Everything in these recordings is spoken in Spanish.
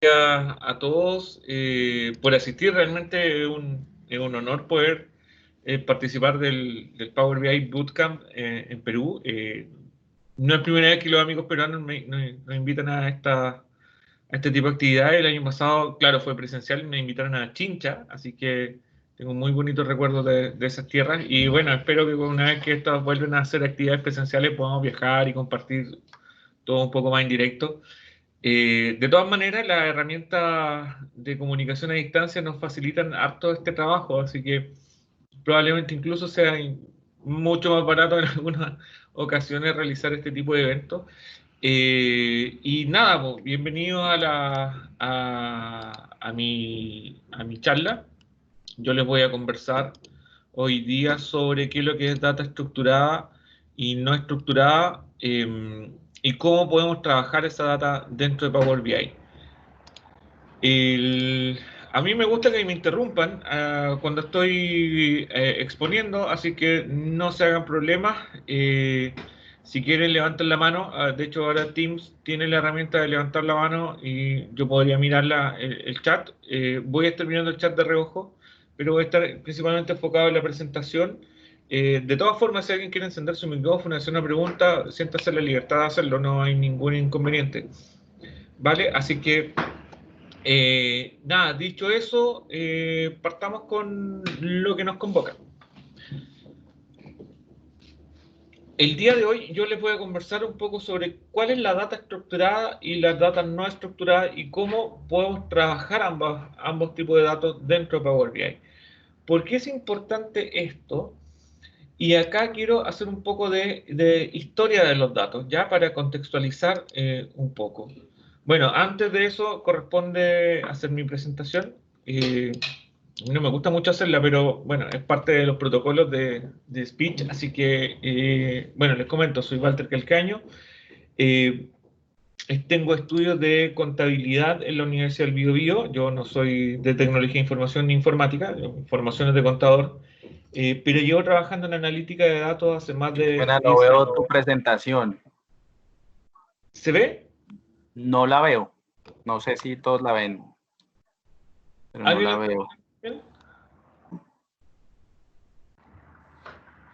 A todos por asistir. Realmente es un honor poder participar del Power BI Bootcamp en Perú. No es primera vez que los amigos peruanos nos invitan a este tipo de actividades. El año pasado, claro, fue presencial y me invitaron a Chincha, así que tengo muy bonitos recuerdos de esas tierras. Y bueno, espero que una vez que estas vuelven a hacer actividades presenciales podamos viajar y compartir todo un poco más en directo. De todas maneras, las herramientas de comunicación a distancia nos facilitan harto este trabajo, así que probablemente incluso sea mucho más barato en algunas ocasiones realizar este tipo de eventos. Y nada, pues, bienvenido a mi charla. Yo les voy a conversar hoy día sobre qué es lo que es data estructurada y no estructurada, y cómo podemos trabajar esa data dentro de Power BI. El- a mí me gusta que me interrumpan cuando estoy exponiendo, así que no se hagan problemas. Si quieren, levanten la mano. De hecho, ahora Teams tiene la herramienta de levantar la mano y yo podría mirar el chat. Voy a estar mirando el chat de reojo, pero voy a estar principalmente enfocado en la presentación. De todas formas, si alguien quiere encender su micrófono y hacer una pregunta, siéntase la libertad de hacerlo, no hay ningún inconveniente. ¿Vale? Así que nada, dicho eso, partamos con lo que nos convoca. El día de hoy yo les voy a conversar un poco sobre cuál es la data estructurada y la data no estructurada y cómo podemos trabajar ambos tipos de datos dentro de Power BI. ¿Por qué es importante esto? Y acá quiero hacer un poco de historia de los datos, ya para contextualizar un poco. Bueno, antes de eso corresponde hacer mi presentación. Eh, no me gusta mucho hacerla, pero bueno, es parte de los protocolos de speech, así que, bueno, les comento, soy Walter Calcaño. eh, Tengo estudios de contabilidad en la Universidad del Biobío. Yo no soy de tecnología de información ni informática, mi formación es de contador, pero llevo trabajando en analítica de datos hace más de Bueno, no 10 veo años. tu presentación. ¿Se ve? No la veo. No sé si todos la ven, pero no ¿Alguien la la veo. ve?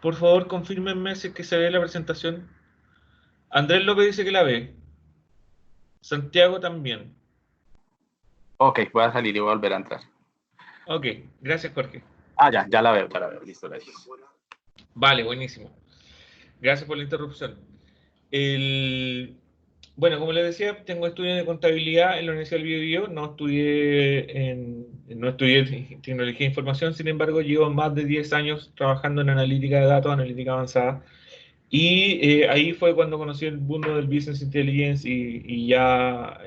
Por favor, confírmenme si es que se ve la presentación. Andrés López dice que la ve. Santiago también. Ok, voy a salir y voy a volver a entrar. Ok, gracias, Jorge. Ah, ya la veo, ya la veo. Listo, gracias. Vale, buenísimo. Gracias por la interrupción. El, bueno, como les decía, tengo estudios de contabilidad en la Universidad del Biobío. No estudié tecnología de información, sin embargo, llevo más de 10 años trabajando en analítica de datos, analítica avanzada. Y ahí fue cuando conocí el mundo del Business Intelligence y ya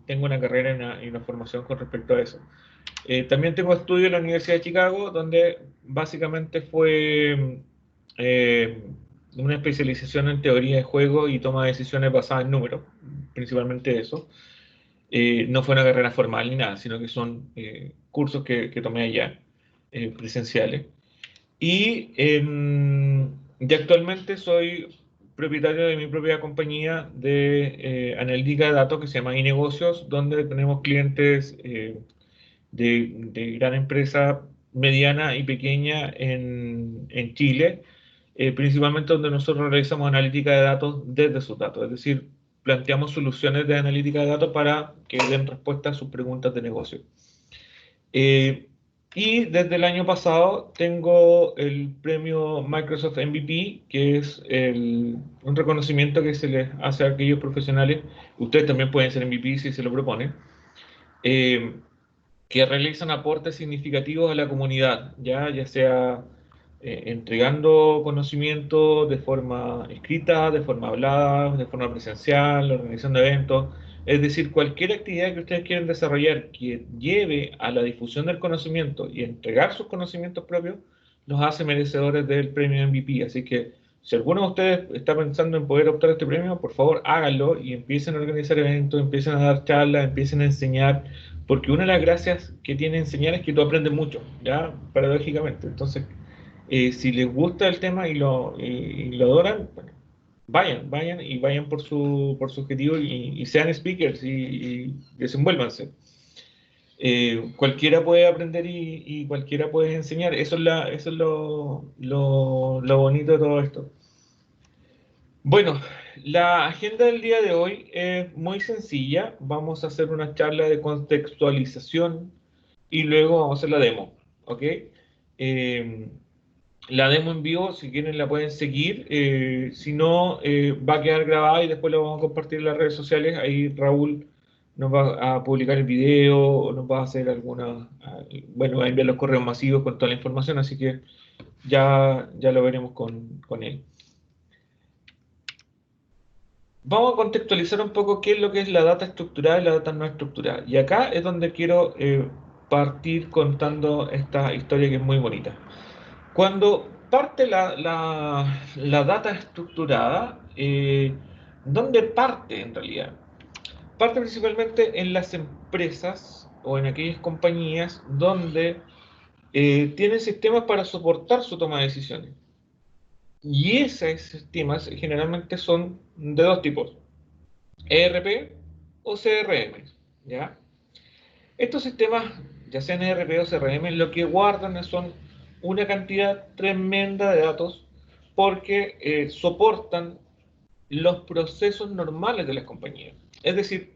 tengo una carrera y una formación con respecto a eso. También tengo estudios en la Universidad de Chicago, donde básicamente fue una especialización en teoría de juego y toma de decisiones basadas en números, principalmente eso. No fue una carrera formal ni nada, sino que son cursos que tomé allá, presenciales. Y actualmente soy propietario de mi propia compañía de analítica de datos que se llama iNegocios, donde tenemos clientes de gran empresa mediana y pequeña en Chile, principalmente donde nosotros realizamos analítica de datos desde sus datos, es decir, planteamos soluciones de analítica de datos para que den respuesta a sus preguntas de negocio. Eh, y desde el año pasado tengo el premio Microsoft MVP, que es un reconocimiento que se les hace a aquellos profesionales, ustedes también pueden ser MVP si se lo proponen, eh, que realizan aportes significativos a la comunidad, ya sea entregando conocimiento de forma escrita, de forma hablada, de forma presencial, organizando eventos, es decir, cualquier actividad que ustedes quieran desarrollar que lleve a la difusión del conocimiento y entregar sus conocimientos propios, los hace merecedores del premio MVP. Así que si alguno de ustedes está pensando en poder optar a este premio, por favor háganlo y empiecen a organizar eventos, empiecen a dar charlas, empiecen a enseñar, porque una de las gracias que tiene enseñar es que tú aprendes mucho, ¿ya? Paradójicamente. Entonces, si les gusta el tema y lo adoran, bueno, vayan y vayan por su objetivo y sean speakers y desenvuélvanse. Cualquiera puede aprender y cualquiera puede enseñar. Eso es lo bonito de todo esto. Bueno, la agenda del día de hoy es muy sencilla. Vamos a hacer una charla de contextualización y luego vamos a hacer la demo, ¿ok? Eh, la demo en vivo, si quieren la pueden seguir. Si no, va a quedar grabada y después la vamos a compartir en las redes sociales. Ahí Raúl nos va a publicar el video o nos va a hacer bueno, va a enviar los correos masivos con toda la información, así que ya lo veremos con él. Vamos a contextualizar un poco qué es lo que es la data estructurada y la data no estructurada. Y acá es donde quiero partir contando esta historia que es muy bonita. Cuando parte la data estructurada, ¿dónde parte en realidad? Parte principalmente en las empresas o en aquellas compañías donde tienen sistemas para soportar su toma de decisiones. Y esos sistemas generalmente son de dos tipos: ERP o CRM, ¿ya? Estos sistemas, ya sean ERP o CRM, lo que guardan son una cantidad tremenda de datos porque soportan los procesos normales de las compañías. Es decir,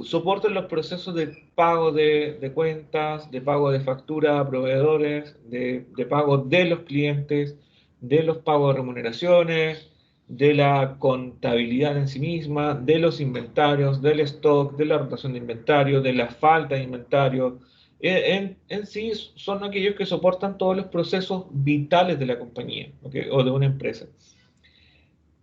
soportan los procesos de pago de cuentas, de pago de factura a proveedores, de pago de los clientes, de los pagos de remuneraciones, de la contabilidad en sí misma, de los inventarios, del stock, de la rotación de inventario, de la falta de inventario. En sí son aquellos que soportan todos los procesos vitales de la compañía, ¿okay? O de una empresa.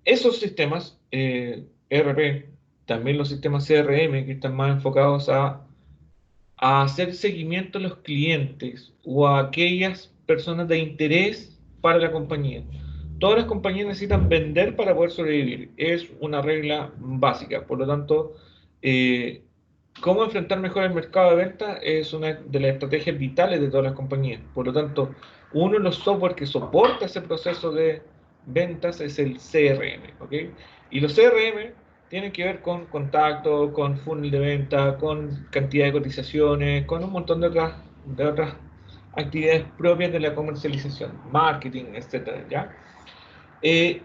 Esos sistemas, ERP, también los sistemas CRM, que están más enfocados a hacer seguimiento a los clientes o a aquellas personas de interés para la compañía. Todas las compañías necesitan vender para poder sobrevivir. Es una regla básica. Por lo tanto, cómo enfrentar mejor el mercado de ventas es una de las estrategias vitales de todas las compañías. Por lo tanto, uno de los software que soporta ese proceso de ventas es el CRM, ¿ok? Y los CRM tienen que ver con contacto, con funnel de venta, con cantidad de cotizaciones, con un montón de otras actividades propias de la comercialización, marketing, etcétera, ¿ya? Eh,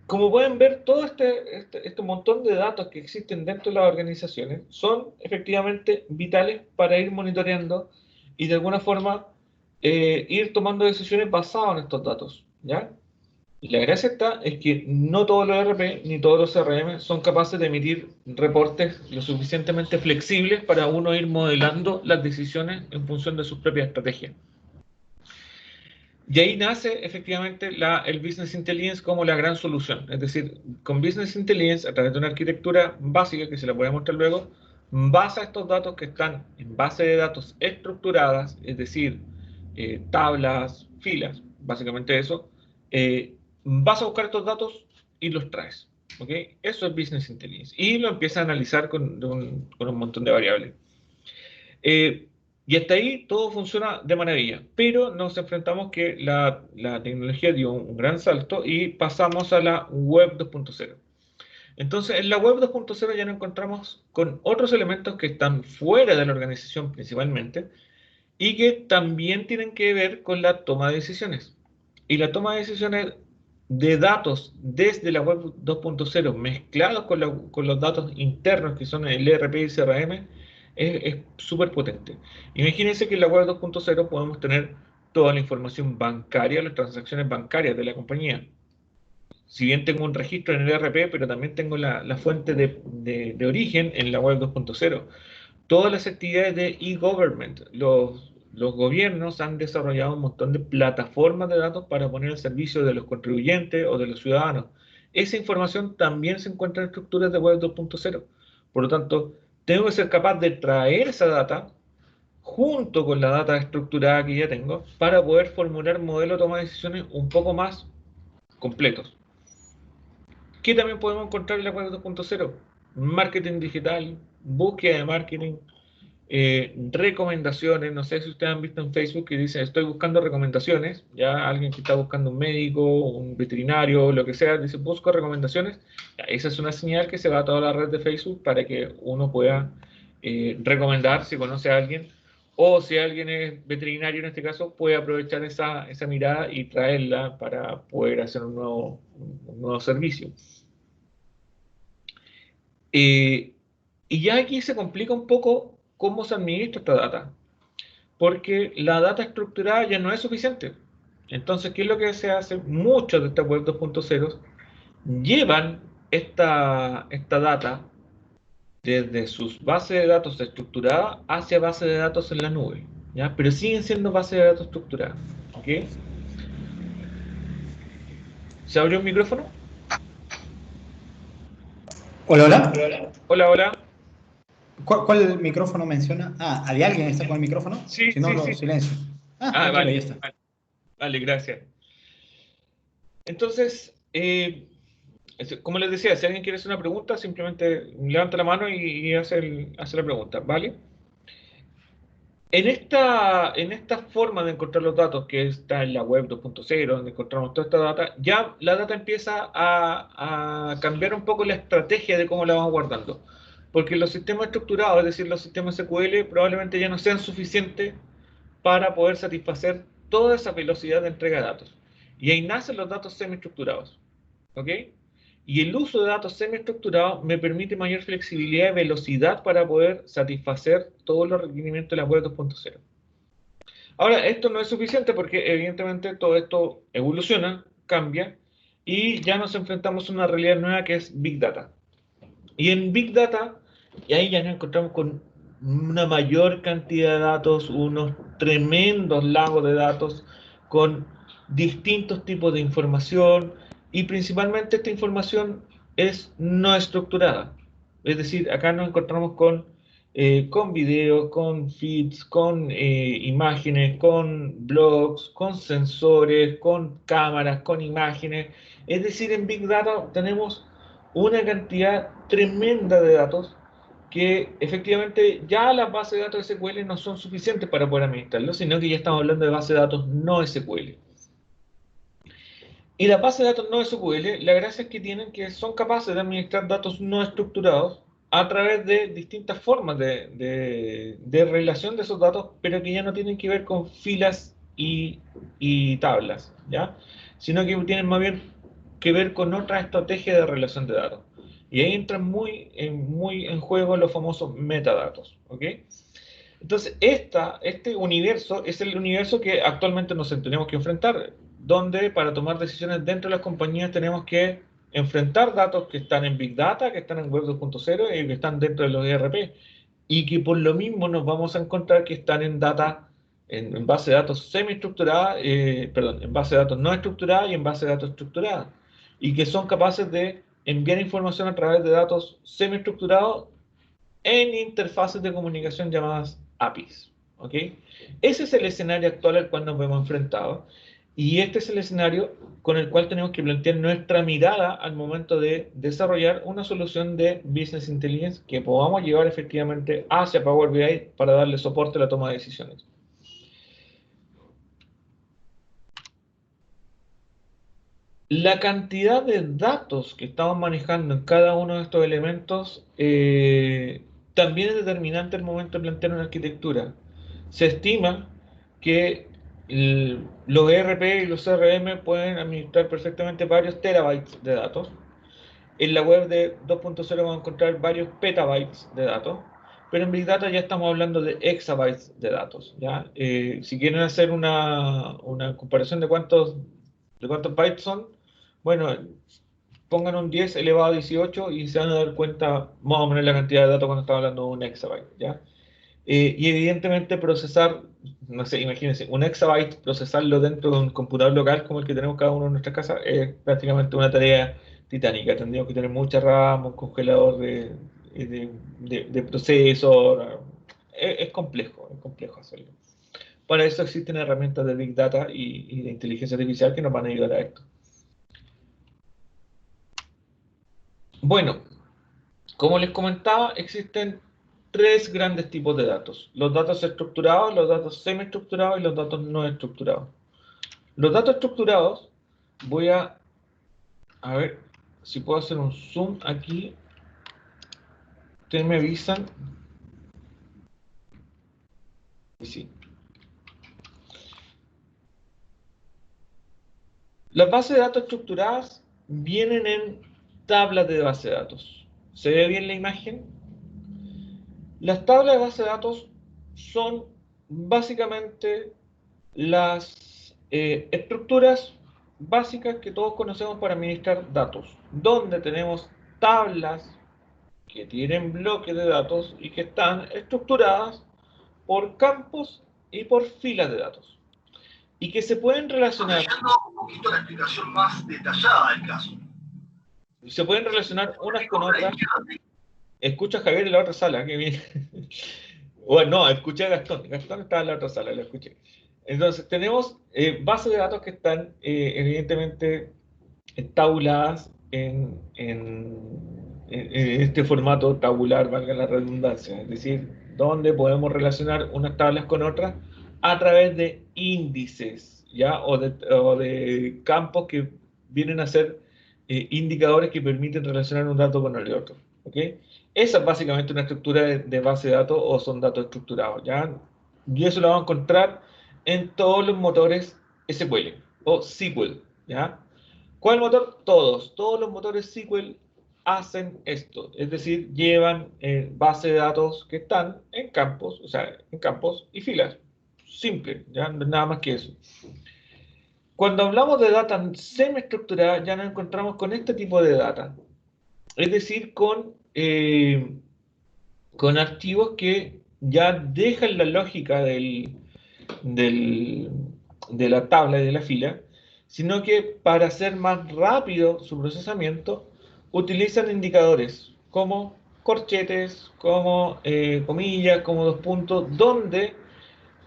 Como pueden ver, todo este montón de datos que existen dentro de las organizaciones son efectivamente vitales para ir monitoreando y de alguna forma ir tomando decisiones basadas en estos datos, ¿ya? Y la gracia está es que no todos los ERP ni todos los CRM son capaces de emitir reportes lo suficientemente flexibles para uno ir modelando las decisiones en función de sus propias estrategias. Y ahí nace efectivamente el Business Intelligence como la gran solución. Es decir, con Business Intelligence, a través de una arquitectura básica que se la voy a mostrar luego, basa estos datos que están en base de datos estructuradas, es decir, tablas, filas, básicamente eso. Vas a buscar estos datos y los traes. ¿Ok? Eso es Business Intelligence. Y lo empieza a analizar con un montón de variables. Y hasta ahí todo funciona de maravilla, pero nos enfrentamos que la tecnología dio un gran salto y pasamos a la web 2.0. Entonces, en la web 2.0 ya nos encontramos con otros elementos que están fuera de la organización principalmente y que también tienen que ver con la toma de decisiones. Y la toma de decisiones de datos desde la web 2.0 mezclados con los datos internos que son el ERP y CRM es súper potente. Imagínense que en la web 2.0 podemos tener toda la información bancaria, las transacciones bancarias de la compañía. Si bien tengo un registro en el ERP, pero también tengo la fuente de origen en la web 2.0. Todas las actividades de e-government, los gobiernos han desarrollado un montón de plataformas de datos para poner al servicio de los contribuyentes o de los ciudadanos. Esa información también se encuentra en estructuras de web 2.0. Por lo tanto, tengo que ser capaz de traer esa data junto con la data estructurada que ya tengo para poder formular modelos de toma de decisiones un poco más completos. ¿Qué también podemos encontrar en la web 2.0? Marketing digital, búsqueda de marketing, recomendaciones. No sé si ustedes han visto en Facebook que dice estoy buscando recomendaciones, ya alguien que está buscando un médico, un veterinario, lo que sea, dice busco recomendaciones. Ya, esa es una señal que se va a toda la red de Facebook para que uno pueda recomendar si conoce a alguien, o si alguien es veterinario en este caso, puede aprovechar esa mirada y traerla para poder hacer un nuevo servicio. Y ya aquí se complica un poco cómo se administra esta data, porque la data estructurada ya no es suficiente. Entonces, ¿qué es lo que se hace? Muchos de estas web 2.0 llevan esta data desde sus bases de datos estructuradas hacia bases de datos en la nube, ¿ya? Pero siguen siendo bases de datos estructuradas, ¿ok? ¿Se abrió un micrófono? Hola, hola. Hola, hola. ¿Cuál micrófono menciona? Ah, ¿había alguien que está con el micrófono? Sí, Si no, sí, lo sí. silencio. Ah, Ah, tranquilo, ya vale, está. vale, gracias. Entonces, como les decía, si alguien quiere hacer una pregunta, simplemente levanta la mano y hace la pregunta, ¿vale? En esta forma de encontrar los datos, que está en la web 2.0, donde encontramos toda esta data, ya la data empieza a cambiar un poco la estrategia de cómo la vamos guardando. Porque los sistemas estructurados, es decir, los sistemas SQL, probablemente ya no sean suficientes para poder satisfacer toda esa velocidad de entrega de datos. Y ahí nacen los datos semiestructurados. ¿Ok? Y el uso de datos semiestructurados me permite mayor flexibilidad y velocidad para poder satisfacer todos los requerimientos de la web 2.0. Ahora, esto no es suficiente porque evidentemente todo esto evoluciona, cambia, y ya nos enfrentamos a una realidad nueva que es Big Data. Y en Big Data, y ahí ya nos encontramos con una mayor cantidad de datos, unos tremendos lagos de datos con distintos tipos de información, y principalmente esta información es no estructurada. Es decir, acá nos encontramos con videos, con feeds, con imágenes, con blogs, con sensores, con cámaras, con imágenes. Es decir, en Big Data tenemos una cantidad tremenda de datos que efectivamente ya las bases de datos SQL no son suficientes para poder administrarlos, sino que ya estamos hablando de bases de datos no SQL. Y las bases de datos no SQL, la gracia es que tienen que son capaces de administrar datos no estructurados a través de distintas formas de relación de esos datos, pero que ya no tienen que ver con filas y tablas, ¿ya? Sino que tienen más bien que ver con otra estrategia de relación de datos. Y ahí entran muy en juego los famosos metadatos, ¿ok? Entonces, este universo es el universo que actualmente nos tenemos que enfrentar, donde para tomar decisiones dentro de las compañías tenemos que enfrentar datos que están en Big Data, que están en Web 2.0 y que están dentro de los ERP, y que por lo mismo nos vamos a encontrar que están en data, en base de datos semiestructurada, perdón, en base de datos no estructurada y en base de datos estructurada, y que son capaces de enviar información a través de datos semiestructurados en interfaces de comunicación llamadas APIs. ¿Ok? Ese es el escenario actual al cual nos vemos enfrentados, y este es el escenario con el cual tenemos que plantear nuestra mirada al momento de desarrollar una solución de Business Intelligence que podamos llevar efectivamente hacia Power BI para darle soporte a la toma de decisiones. La cantidad de datos que estamos manejando en cada uno de estos elementos también es determinante al momento de plantear una arquitectura. Se estima que los ERP y los CRM pueden administrar perfectamente varios terabytes de datos. En la web de 2.0 vamos a encontrar varios petabytes de datos, pero en Big Data ya estamos hablando de exabytes de datos, ¿ya? Si quieren hacer una comparación de cuántos bytes son, bueno, pongan un 10 elevado a 18 y se van a dar cuenta más o menos la cantidad de datos cuando estamos hablando de un exabyte, ¿ya? Y evidentemente procesar, no sé, imagínense, un exabyte, procesarlo dentro de un computador local como el que tenemos cada uno en nuestra casa, es prácticamente una tarea titánica. Tendríamos que tener mucha RAM, un congelador de procesor. Es complejo hacerlo. Para eso existen herramientas de Big Data y de inteligencia artificial que nos van a ayudar a esto. Bueno, como les comentaba, existen tres grandes tipos de datos: los datos estructurados, los datos semiestructurados y los datos no estructurados. Los datos estructurados, voy a ver si puedo hacer un zoom aquí. Ustedes me avisan. Las bases de datos estructuradas vienen en tablas de base de datos. ¿Se ve bien la imagen? Las tablas de base de datos son básicamente las estructuras básicas que todos conocemos para administrar datos, donde tenemos tablas que tienen bloques de datos y que están estructuradas por campos y por filas de datos, y que se pueden relacionar. Un poquito la explicación más detallada del caso. Se pueden relacionar unas con otras. Escucha a Javier en la otra sala, que viene. Bueno, no, escuché a Gastón. Gastón estaba en la otra sala, lo escuché. Entonces, tenemos bases de datos que están evidentemente tabuladas en este formato tabular, valga la redundancia, es decir, donde podemos relacionar unas tablas con otras a través de índices, ¿ya? O de campos que vienen a ser indicadores que permiten relacionar un dato con el otro, ¿ok? Esa es básicamente una estructura de base de datos o son datos estructurados, ¿ya? Y eso lo vamos a encontrar en todos los motores SQL o SQL, ¿ya? ¿Cuál motor? Todos los motores SQL hacen esto, es decir, llevan bases de datos que están en campos, o sea, en campos y filas. Simple, ya nada más que eso. Cuando hablamos de data semiestructurada, ya nos encontramos con este tipo de data, es decir, con archivos que ya dejan la lógica de la tabla y de la fila, sino que para hacer más rápido su procesamiento, utilizan indicadores como corchetes, como comillas, como dos puntos, donde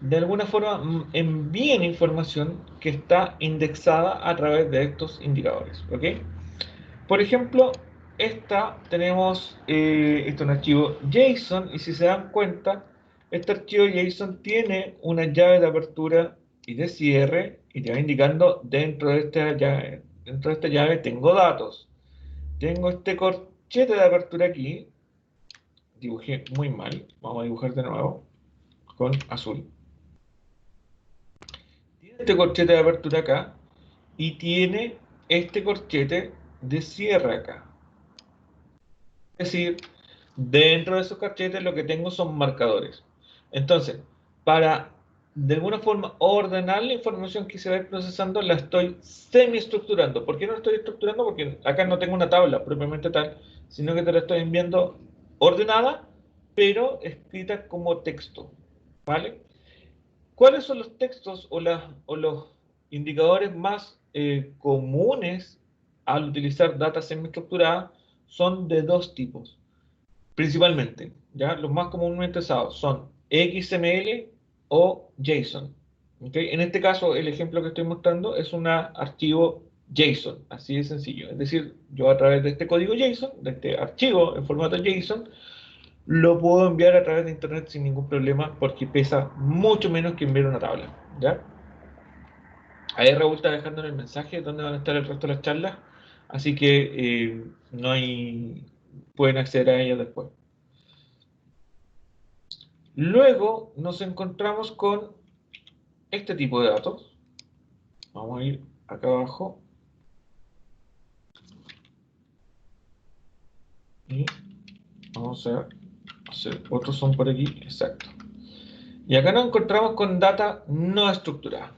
de alguna forma envíen información que está indexada a través de estos indicadores, ¿ok? Por ejemplo, tenemos un archivo JSON, y si se dan cuenta, este archivo JSON tiene una llave de apertura y de cierre, y te va indicando dentro de esta llave tengo datos. Tengo este corchete de apertura aquí, dibujé muy mal, vamos a dibujar de nuevo, con azul. Tiene este corchete de apertura acá, y tiene este corchete de cierre acá. Es decir, dentro de esos corchetes lo que tengo son marcadores. Entonces, para de alguna forma ordenar la información que se va a ir procesando, la estoy semiestructurando. ¿Por qué no la estoy estructurando? Porque acá no tengo una tabla propiamente tal, sino que te la estoy enviando ordenada, pero escrita como texto. ¿Vale? ¿Cuáles son los textos o los indicadores más comunes al utilizar data semiestructurada? Son de dos tipos, principalmente, ¿ya? Los más comúnmente usados son XML o JSON, ¿ok? En este caso, el ejemplo que estoy mostrando es un archivo JSON, así de sencillo. Es decir, yo a través de este código JSON, de este archivo en formato JSON, lo puedo enviar a través de internet sin ningún problema porque pesa mucho menos que enviar una tabla, ¿ya? Ahí Raúl está dejando en el mensaje dónde van a estar el resto de las charlas, así que pueden acceder a ellas después. Luego nos encontramos con este tipo de datos. Vamos a ir acá abajo. Y vamos a hacer otros son por aquí, exacto. Y acá nos encontramos con data no estructurada.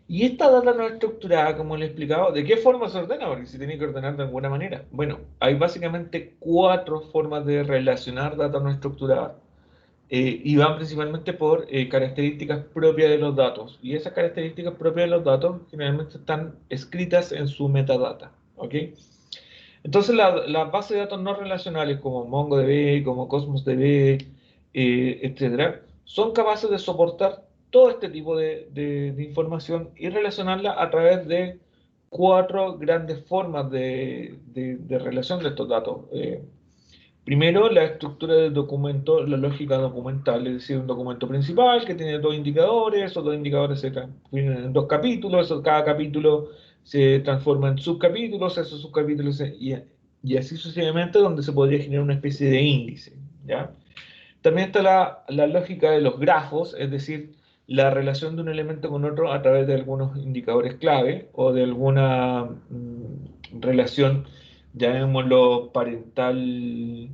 Y esta data no estructurada, como les he explicado, ¿de qué forma se ordena? Porque se tiene que ordenar de alguna manera. Bueno, hay básicamente 4 formas de relacionar data no estructurada. Y van principalmente por características propias de los datos. Y esas características propias de los datos generalmente están escritas en su metadata. ¿Ok? Entonces, las bases de datos no relacionales como MongoDB, como CosmosDB, etcétera, son capaces de soportar todo este tipo de información y relacionarla a través de 4 grandes formas de relación de estos datos. Primero, la estructura del documento, la lógica documental, es decir, un documento principal que tiene 2 indicadores, esos 2 indicadores se transforman en 2 capítulos, cada capítulo se transforma en subcapítulos, esos subcapítulos y así sucesivamente, donde se podría generar una especie de índice, ¿ya? También está la lógica de los grafos, es decir, la relación de un elemento con otro a través de algunos indicadores clave o de alguna relación, llamémoslo parental.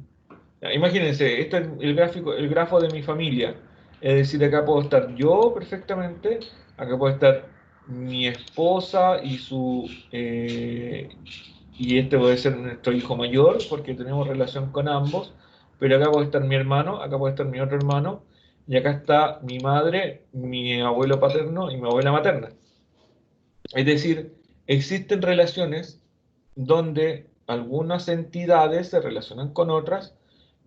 Ya, imagínense, este es el gráfico, el grafo de mi familia. Es decir, acá puedo estar yo perfectamente, acá puede estar mi esposa y y este puede ser nuestro hijo mayor, porque tenemos relación con ambos, pero acá puede estar mi hermano, acá puede estar mi otro hermano, y acá está mi madre, mi abuelo paterno y mi abuela materna. Es decir, existen relaciones donde algunas entidades se relacionan con otras,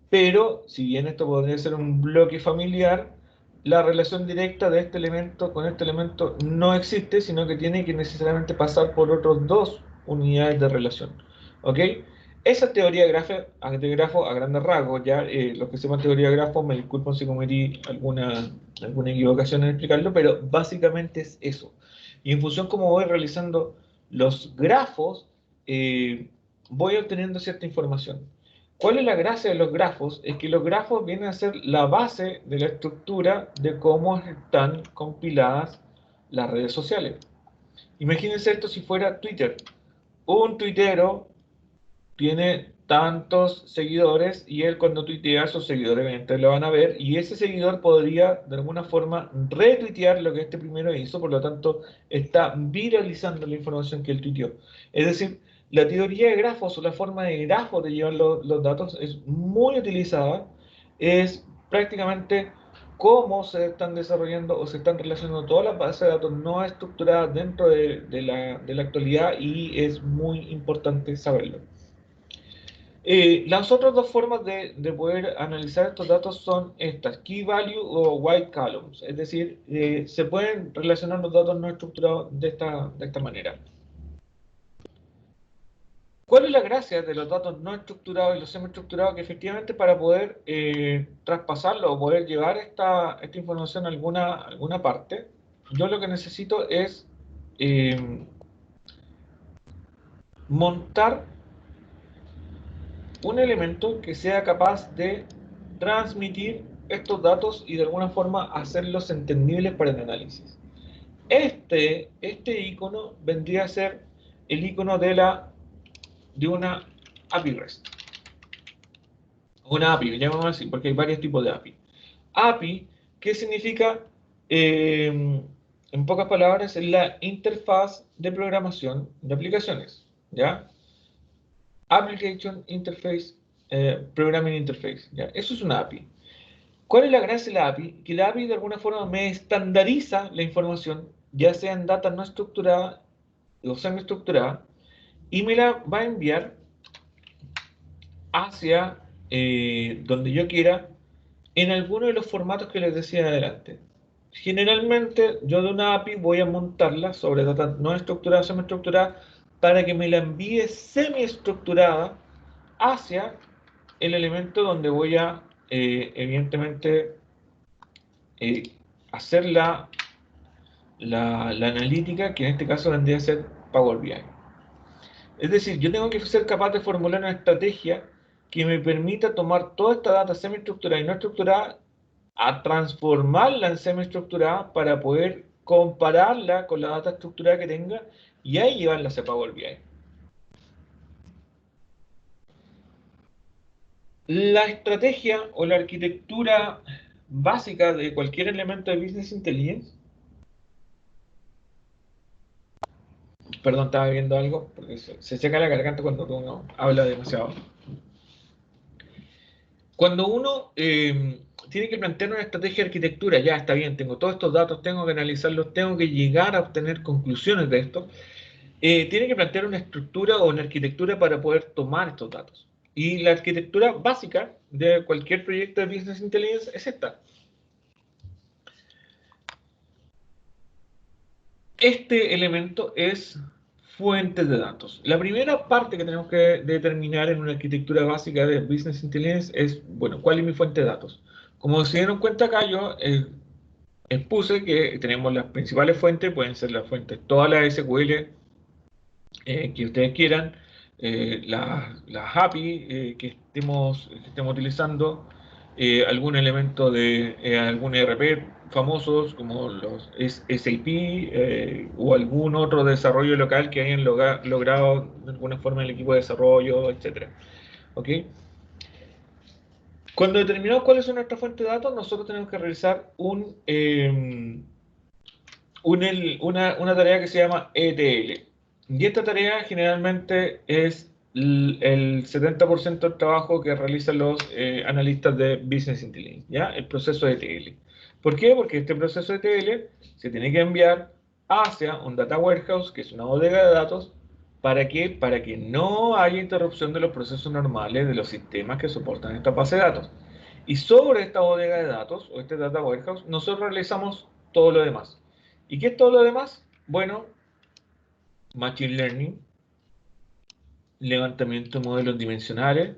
pero si bien esto podría ser un bloque familiar, la relación directa de este elemento con este elemento no existe, sino que tiene que necesariamente pasar por otras dos unidades de relación. ¿Ok? Esa teoría de grafo a grandes rasgos, ya los que sepan teoría de grafo, me disculpan si cometí alguna equivocación en explicarlo, pero básicamente es eso. Y en función como voy realizando los grafos, voy obteniendo cierta información. ¿Cuál es la gracia de los grafos? Es que los grafos vienen a ser la base de la estructura de cómo están compiladas las redes sociales. Imagínense esto si fuera Twitter. Un tuitero tiene tantos seguidores y él cuando tuitea, sus seguidores evidentemente lo van a ver y ese seguidor podría de alguna forma retuitear lo que este primero hizo, por lo tanto está viralizando la información que él tuiteó. Es decir, la teoría de grafos o la forma de grafos de llevar los datos es muy utilizada, es prácticamente cómo se están desarrollando o se están relacionando todas las bases de datos no estructuradas dentro de la actualidad y es muy importante saberlo. Las otras dos formas de poder analizar estos datos son estas, key value o white columns, es decir, se pueden relacionar los datos no estructurados de esta manera. ¿Cuál es la gracia de los datos no estructurados y los semi-estructurados? Que efectivamente para poder traspasarlo o poder llevar esta información a alguna parte, yo lo que necesito es montar un elemento que sea capaz de transmitir estos datos y de alguna forma hacerlos entendibles para el análisis. Este icono vendría a ser el icono de una API REST. Una API, llamémoslo así, porque hay varios tipos de API. API, ¿qué significa? En pocas palabras, es la interfaz de programación de aplicaciones, ¿ya? Application Interface, Programming Interface, ¿ya? Eso es una API. ¿Cuál es la gracia de la API? Que la API de alguna forma me estandariza la información, ya sea en data no estructurada o semi-estructurada, y me la va a enviar hacia donde yo quiera en alguno de los formatos que les decía adelante. Generalmente yo de una API voy a montarla sobre data no estructurada, semi-estructurada, para que me la envíe semi-estructurada hacia el elemento donde voy a, evidentemente, hacer la analítica, que en este caso vendría a ser Power BI. Es decir, yo tengo que ser capaz de formular una estrategia que me permita tomar toda esta data semiestructurada y no estructurada, a transformarla en semiestructurada para poder compararla con la data estructurada que tenga y ahí llevarla a Power BI. La estrategia o la arquitectura básica de cualquier elemento de Business Intelligence. Perdón, estaba viendo algo, porque se seca la garganta cuando uno habla demasiado. Cuando uno tiene que plantear una estrategia de arquitectura, ya está bien, tengo todos estos datos, tengo que analizarlos, tengo que llegar a obtener conclusiones de esto, tiene que plantear una estructura o una arquitectura para poder tomar estos datos. Y la arquitectura básica de cualquier proyecto de Business Intelligence es esta. Este elemento es fuentes de datos. La primera parte que tenemos que determinar en una arquitectura básica de Business Intelligence es, bueno, ¿cuál es mi fuente de datos? Como se dieron cuenta acá, yo expuse que tenemos las principales fuentes, pueden ser las fuentes, todas las SQL que ustedes quieran, las API que estemos utilizando, algún elemento de algún ERP famosos como los SAP o algún otro desarrollo local que hayan logrado de alguna forma el equipo de desarrollo, etc. ¿Ok? Cuando determinamos cuáles son nuestras fuentes de datos, nosotros tenemos que realizar una tarea que se llama ETL. Y esta tarea generalmente es el 70% del trabajo que realizan los analistas de Business Intelligence, ¿ya? El proceso de ETL. ¿Por qué? Porque este proceso de ETL se tiene que enviar hacia un data warehouse, que es una bodega de datos. ¿Para qué? Para que no haya interrupción de los procesos normales de los sistemas que soportan esta base de datos. Y sobre esta bodega de datos, o este data warehouse, nosotros realizamos todo lo demás. ¿Y qué es todo lo demás? Bueno, Machine Learning, levantamiento de modelos dimensionales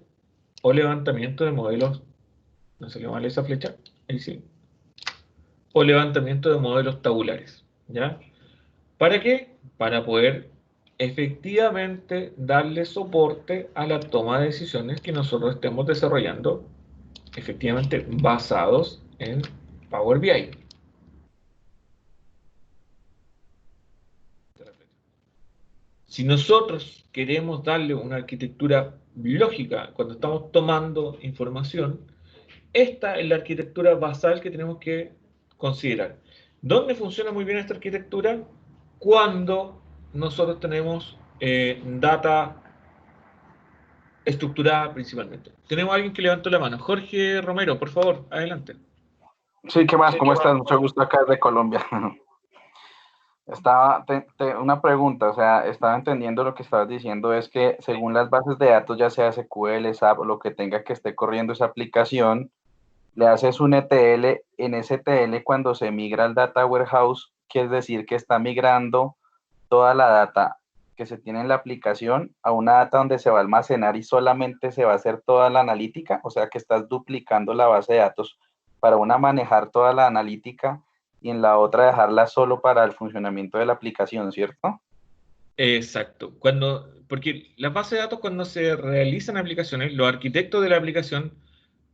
o levantamiento de modelos, no se le vale esa flecha, ahí sí, o levantamiento de modelos tabulares, ¿ya? ¿Para qué? Para poder efectivamente darle soporte a la toma de decisiones que nosotros estemos desarrollando, efectivamente basados en Power BI. Si nosotros queremos darle una arquitectura lógica cuando estamos tomando información, esta es la arquitectura basal que tenemos que considerar. ¿Dónde funciona muy bien esta arquitectura? Cuando nosotros tenemos data estructurada principalmente. Tenemos a alguien que levantó la mano. Jorge Romero, por favor, adelante. Sí, ¿qué más? ¿Cómo estás? Mucho gusto acá de Colombia. Una pregunta, o sea, estaba entendiendo lo que estabas diciendo, es que según las bases de datos, ya sea SQL, SAP o lo que tenga que esté corriendo esa aplicación, le haces un ETL, en ese ETL cuando se migra al Data Warehouse, quiere decir que está migrando toda la data que se tiene en la aplicación a una data donde se va a almacenar y solamente se va a hacer toda la analítica, o sea que estás duplicando la base de datos para una manejar toda la analítica y en la otra dejarla solo para el funcionamiento de la aplicación, ¿cierto? Exacto. Porque las bases de datos cuando se realizan aplicaciones, los arquitectos de la aplicación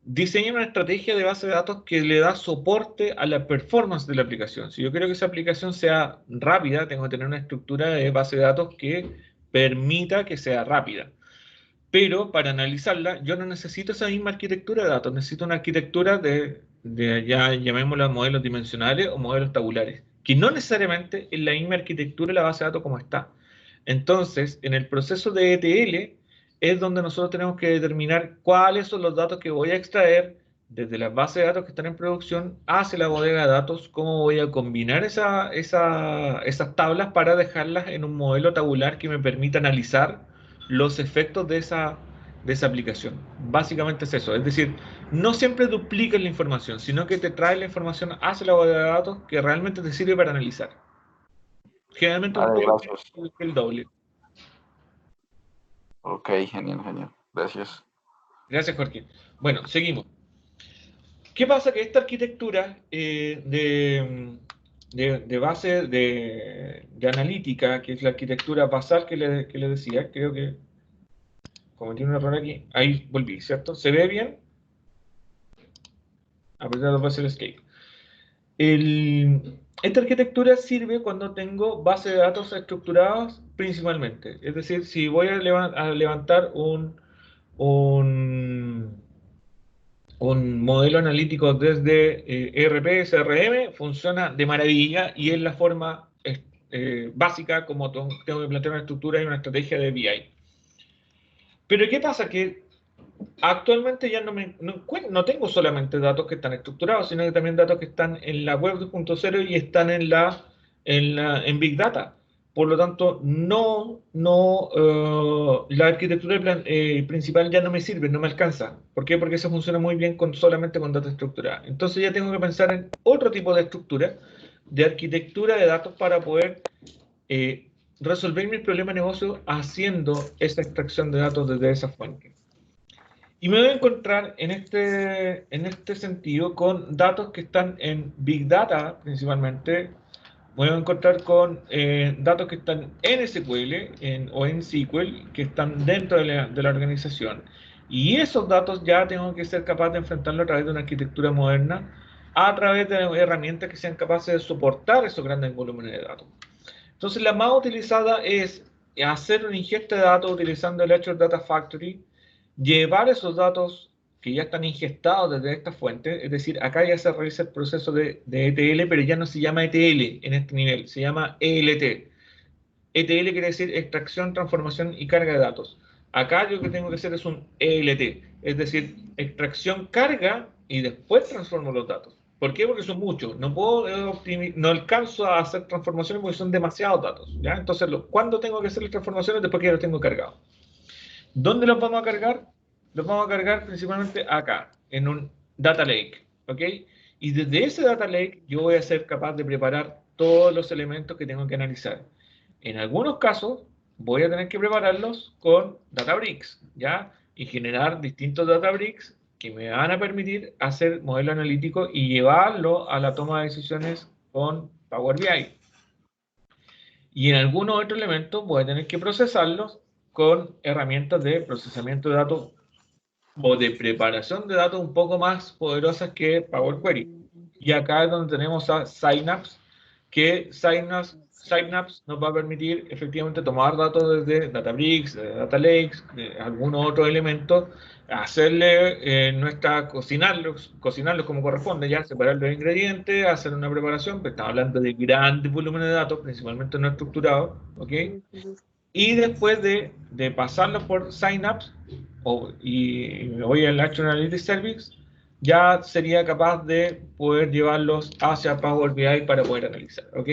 diseñan una estrategia de base de datos que le da soporte a la performance de la aplicación. Si yo quiero que esa aplicación sea rápida, tengo que tener una estructura de base de datos que permita que sea rápida. Pero para analizarla, yo no necesito esa misma arquitectura de datos, necesito una arquitectura de ya llamémosla modelos dimensionales o modelos tabulares, que no necesariamente es la misma arquitectura de la base de datos como está. Entonces, en el proceso de ETL es donde nosotros tenemos que determinar cuáles son los datos que voy a extraer desde las bases de datos que están en producción hacia la bodega de datos, cómo voy a combinar esas tablas para dejarlas en un modelo tabular que me permita analizar los efectos de esa aplicación. Básicamente es eso, es decir, no siempre duplicas la información, sino que te trae la información hacia la bodega de datos que realmente te sirve para analizar. Generalmente un Vale, poco gracias. el doble. Ok, genial, genial. Gracias. Gracias, Jorge. Bueno, seguimos. ¿Qué pasa? Que esta arquitectura de base de analítica, que es la arquitectura basal que le decía, creo que cometí un error aquí. Ahí volví, ¿cierto? ¿Se ve bien? Apretar dos veces el escape. Esta arquitectura sirve cuando tengo bases de datos estructuradas principalmente. Es decir, si voy a levantar un modelo analítico desde ERP, CRM, funciona de maravilla y es la forma básica como tengo que plantear una estructura y una estrategia de BI. Pero ¿qué pasa? Que actualmente ya no tengo solamente datos que están estructurados, sino que también datos que están en la web 2.0 y están en Big Data. Por lo tanto, la arquitectura principal ya no me sirve, no me alcanza. ¿Por qué? Porque eso funciona muy bien solamente con data estructurada. Entonces ya tengo que pensar en otro tipo de estructura, de arquitectura de datos para poder resolver mis problemas de negocio haciendo esa extracción de datos desde esa fuente. Y me voy a encontrar en este sentido con datos que están en Big Data principalmente. Me voy a encontrar con datos que están en SQL o en SQL, que están dentro de la organización. Y esos datos ya tengo que ser capaz de enfrentarlo a través de una arquitectura moderna, a través de herramientas que sean capaces de soportar esos grandes volúmenes de datos. Entonces, la más utilizada es hacer una ingesta de datos utilizando el Azure Data Factory, llevar esos datos que ya están ingestados desde esta fuente, es decir, acá ya se realiza el proceso de ETL, pero ya no se llama ETL en este nivel, se llama ELT. ETL quiere decir extracción, transformación y carga de datos. Acá yo lo que tengo que hacer es un ELT, es decir, extracción, carga y después transformo los datos. ¿Por qué? Porque son muchos. No puedo no alcanzo a hacer transformaciones porque son demasiados datos. ¿Ya? Entonces, ¿cuándo tengo que hacer las transformaciones? Después que ya los tengo cargados. ¿Dónde los vamos a cargar? Los vamos a cargar principalmente acá, en un Data Lake. ¿Ok? Y desde ese Data Lake yo voy a ser capaz de preparar todos los elementos que tengo que analizar. En algunos casos voy a tener que prepararlos con Databricks, ¿ya? Y generar distintos Databricks que me van a permitir hacer modelo analítico y llevarlo a la toma de decisiones con Power BI. Y en algunos otros elementos voy a tener que procesarlos con herramientas de procesamiento de datos o de preparación de datos un poco más poderosas que Power Query. Y acá es donde tenemos a Synapse, que Synapse nos va a permitir efectivamente tomar datos desde Databricks, Data Lakes, de algunos otros elementos, hacerle cocinarlos como corresponde, ya separar los ingredientes, hacer una preparación, pero estamos hablando de grandes volúmenes de datos, principalmente no estructurados, ¿ok? Y después de pasarlos por Synapse, y me voy al Action Analytics Service, ya sería capaz de poder llevarlos hacia Power BI para poder analizar, ¿ok?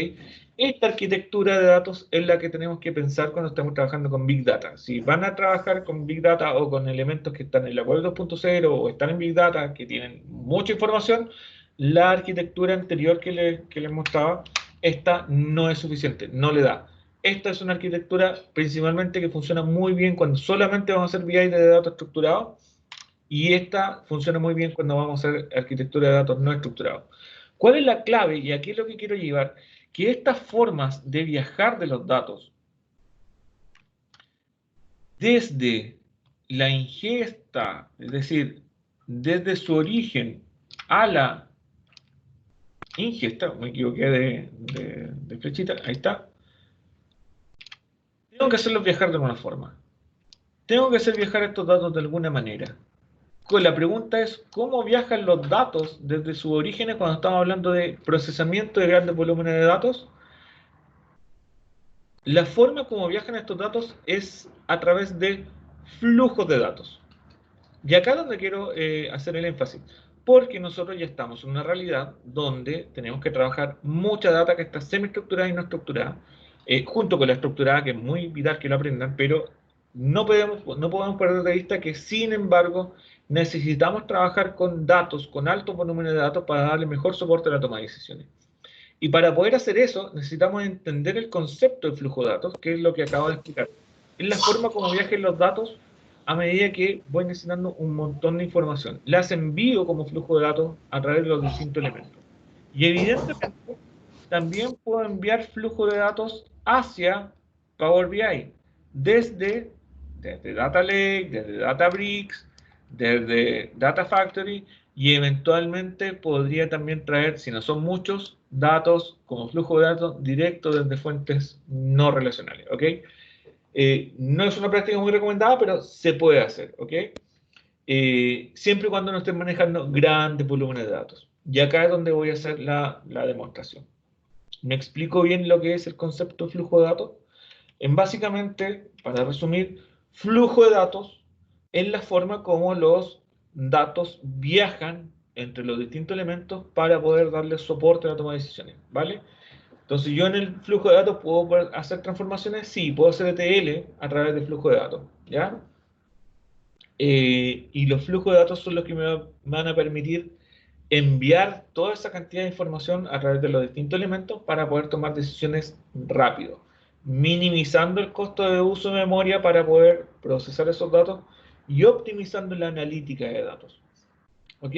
Esta arquitectura de datos es la que tenemos que pensar cuando estamos trabajando con Big Data. Si van a trabajar con Big Data o con elementos que están en la web 2.0 o están en Big Data, que tienen mucha información, la arquitectura anterior que les mostraba, esta no es suficiente, no le da. Esta es una arquitectura principalmente que funciona muy bien cuando solamente vamos a hacer BI de datos estructurados, y esta funciona muy bien cuando vamos a hacer arquitectura de datos no estructurados. ¿Cuál es la clave? Y aquí es lo que quiero llevar, que estas formas de viajar de los datos desde la ingesta, es decir, desde su origen a la ingesta, me equivoqué de flechita, ahí está, tengo que hacerlos viajar de alguna forma. Tengo que hacer viajar estos datos de alguna manera. La pregunta es, ¿cómo viajan los datos desde sus orígenes cuando estamos hablando de procesamiento de grandes volúmenes de datos? La forma como viajan estos datos es a través de flujos de datos. Y acá es donde quiero hacer el énfasis, porque nosotros ya estamos en una realidad donde tenemos que trabajar mucha data que está semiestructurada y no estructurada, junto con la estructurada, que es muy vital que lo aprendan, pero no podemos perder de vista que, sin embargo, necesitamos trabajar con datos, con altos volúmenes de datos para darle mejor soporte a la toma de decisiones. Y para poder hacer eso, necesitamos entender el concepto de flujo de datos, que es lo que acabo de explicar. Es la forma como viajan los datos a medida que voy necesitando un montón de información. Las envío como flujo de datos a través de los distintos elementos. Y evidentemente, también puedo enviar flujo de datos hacia Power BI, desde Data Lake, desde Databricks, desde Data Factory, y eventualmente podría también traer, si no son muchos, datos como flujo de datos directo desde fuentes no relacionales, ¿ok? No es una práctica muy recomendada, pero se puede hacer, ¿ok? Siempre y cuando no estén manejando grandes volúmenes de datos. Y acá es donde voy a hacer la demostración. ¿Me explico bien lo que es el concepto de flujo de datos? Básicamente, para resumir, flujo de datos es la forma como los datos viajan entre los distintos elementos para poder darle soporte a la toma de decisiones, ¿vale? Entonces, yo en el flujo de datos puedo hacer transformaciones, sí, puedo hacer ETL a través del flujo de datos, ¿ya? Y los flujos de datos son los que me van a permitir enviar toda esa cantidad de información a través de los distintos elementos para poder tomar decisiones rápido, minimizando el costo de uso de memoria para poder procesar esos datos y optimizando la analítica de datos. ¿Ok?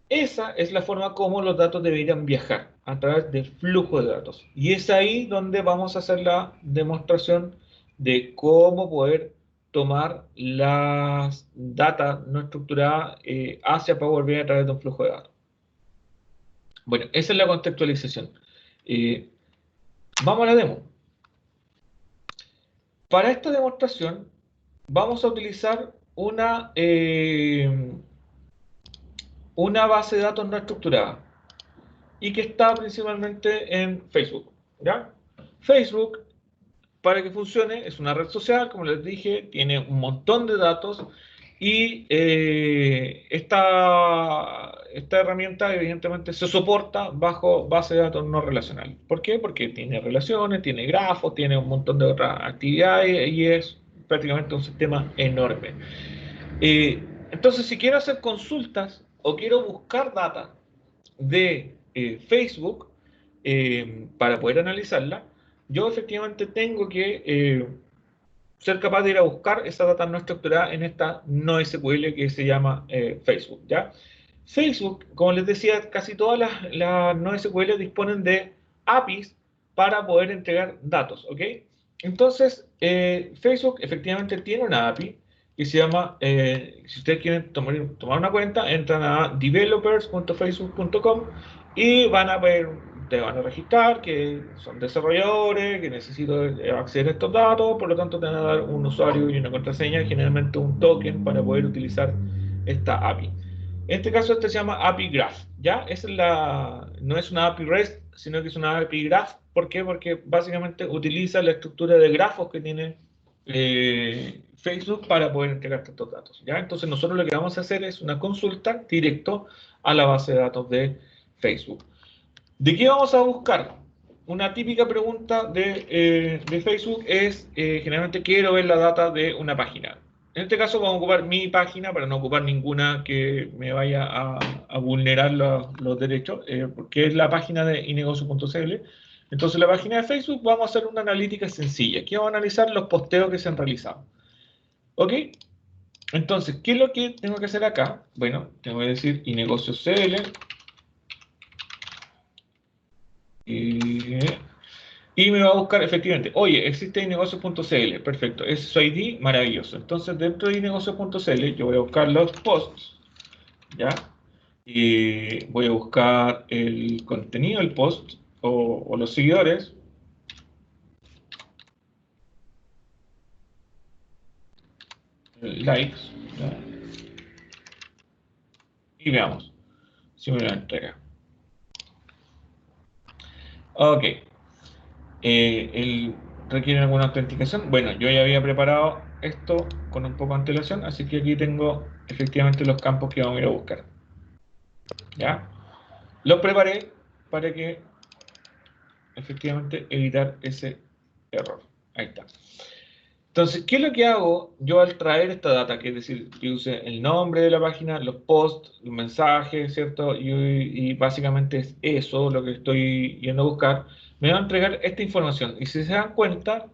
Esa es la forma como los datos deberían viajar, a través de flujo de datos. Y es ahí donde vamos a hacer la demostración de cómo poder tomar las data no estructuradas hacia Power BI a través de un flujo de datos. Bueno, esa es la contextualización. Vamos a la demo. Para esta demostración vamos a utilizar una base de datos no estructurada y que está principalmente en Facebook, ¿ya? Facebook, para que funcione, es una red social, como les dije, tiene un montón de datos y esta herramienta evidentemente se soporta bajo base de datos no relacional. ¿Por qué? Porque tiene relaciones, tiene grafos, tiene un montón de otras actividades y es prácticamente un sistema enorme. Entonces, si quiero hacer consultas o quiero buscar data de Facebook para poder analizarla, yo efectivamente tengo que ser capaz de ir a buscar esa data no estructurada en esta NoSQL que se llama Facebook, ¿ya? Facebook, como les decía, casi todas las NoSQL disponen de APIs para poder entregar datos, ¿ok? Entonces, Facebook efectivamente tiene una API que se llama, si ustedes quieren tomar una cuenta, entran a developers.facebook.com y van a ver, te van a registrar que son desarrolladores, que necesitan acceder a estos datos, por lo tanto te van a dar un usuario y una contraseña, generalmente un token para poder utilizar esta API. En este caso, este se llama API Graph, ¿ya? No es una API REST, sino que es una API Graph. ¿Por qué? Porque básicamente utiliza la estructura de grafos que tiene Facebook para poder entregar estos datos, ¿ya? Entonces, nosotros lo que vamos a hacer es una consulta directo a la base de datos de Facebook. ¿De qué vamos a buscar? Una típica pregunta de Facebook es, generalmente quiero ver la data de una página. En este caso vamos a ocupar mi página para no ocupar ninguna que me vaya a vulnerar los derechos, porque es la página de inegocio.cl. Entonces, la página de Facebook vamos a hacer una analítica sencilla. Aquí vamos a analizar los posteos que se han realizado. ¿Ok? Entonces, ¿qué es lo que tengo que hacer acá? Bueno, tengo que decir inegocio.cl. Y me va a buscar efectivamente, oye, existe inegocio.cl, perfecto, es su ID, maravilloso. Entonces, dentro de inegocio.cl yo voy a buscar los posts, ¿ya? Y voy a buscar el contenido del post o los seguidores. Likes, ¿ya? Y veamos si me lo entrega. Ok. ¿Requiere alguna autenticación? Bueno, yo ya había preparado esto con un poco de antelación, así que aquí tengo efectivamente los campos que vamos a ir a buscar. ¿Ya? Los preparé para que efectivamente evitar ese error. Ahí está. Entonces, ¿qué es lo que hago yo al traer esta data? Que es decir, yo use el nombre de la página, los posts, los mensajes, ¿cierto? Y básicamente es eso lo que estoy yendo a buscar. Me va a entregar esta información. Y si se dan cuenta,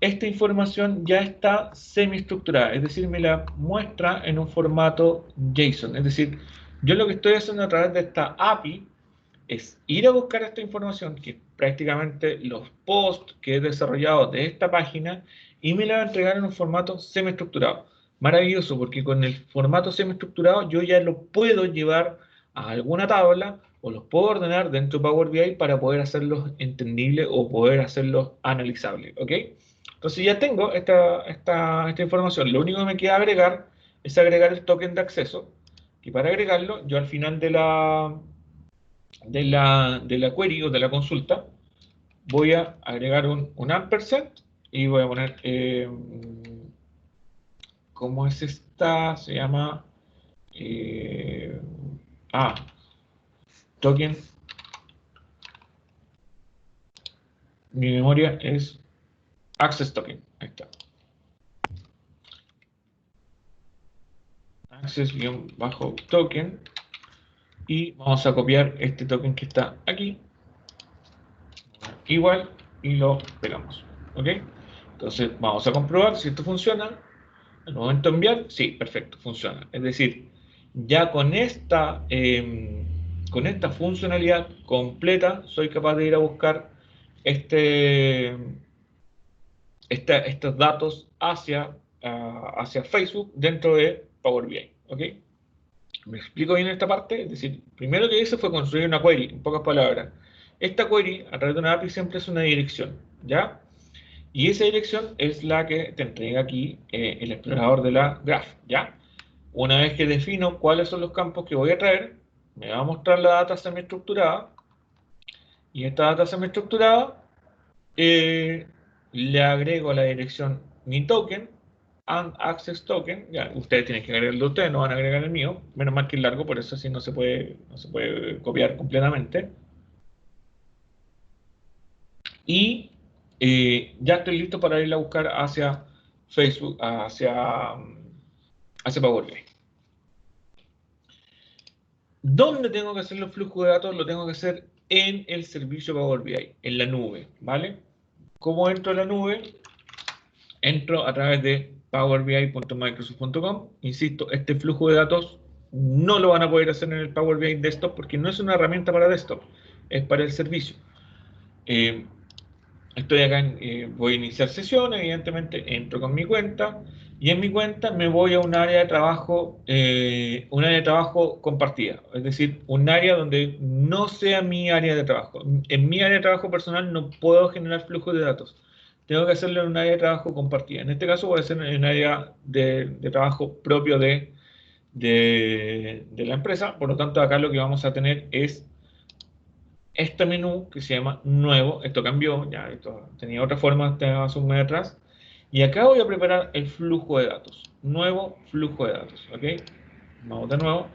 esta información ya está semiestructurada. Es decir, me la muestra en un formato JSON. Es decir, yo lo que estoy haciendo a través de esta API es ir a buscar esta información, que es prácticamente los posts que he desarrollado de esta página, y me la va a entregar en un formato semiestructurado. Maravilloso, porque con el formato semiestructurado yo ya lo puedo llevar a alguna tabla o los puedo ordenar dentro de Power BI para poder hacerlos entendibles o poder hacerlos analizables, ¿ok? Entonces ya tengo esta información. Lo único que me queda agregar es agregar el token de acceso, y para agregarlo, yo al final de la query o de la consulta, voy a agregar un ampersand y voy a poner, ¿cómo es esta? Se llama, token, mi memoria es access token, ahí está. Access-token, y vamos a copiar este token que está aquí, igual, y lo pegamos, ¿ok? Entonces vamos a comprobar si esto funciona. Al momento de enviar, sí, perfecto, funciona. Es decir, ya con esta funcionalidad completa, soy capaz de ir a buscar estos datos hacia hacia Facebook dentro de Power BI. ¿Ok? Me explico bien esta parte. Es decir, primero que hice fue construir una query, en pocas palabras. Esta query, a través de una API, siempre es una dirección, ¿ya? Y esa dirección es la que te entrega aquí el explorador de la graph, ¿ya? Una vez que defino cuáles son los campos que voy a traer, me va a mostrar la data semiestructurada. Y esta data semiestructurada le agrego a la dirección mi token and access token. Ya, ustedes tienen que agregar el de ustedes, no van a agregar el mío. Menos mal que es largo, por eso así no se puede copiar completamente. Y ya estoy listo para ir a buscar hacia Facebook, hacia Power BI. ¿Dónde tengo que hacer los flujos de datos? Lo tengo que hacer en el servicio Power BI, en la nube, ¿vale? ¿Cómo entro a la nube? Entro a través de powerbi.microsoft.com. Insisto, este flujo de datos no lo van a poder hacer en el Power BI Desktop porque no es una herramienta para desktop, es para el servicio. Estoy acá, voy a iniciar sesión, evidentemente entro con mi cuenta y en mi cuenta me voy a un área de trabajo compartida, es decir, un área donde no sea mi área de trabajo. En mi área de trabajo personal no puedo generar flujos de datos, tengo que hacerlo en un área de trabajo compartida. En este caso voy a hacer en un área de trabajo propio de la empresa, por lo tanto acá lo que vamos a tener es este menú que se llama nuevo. Esto cambió, ya esto tenía otra forma hasta hace un mes atrás, y acá voy a preparar el flujo de datos, nuevo flujo de datos, ¿ok? Vamos de nuevo,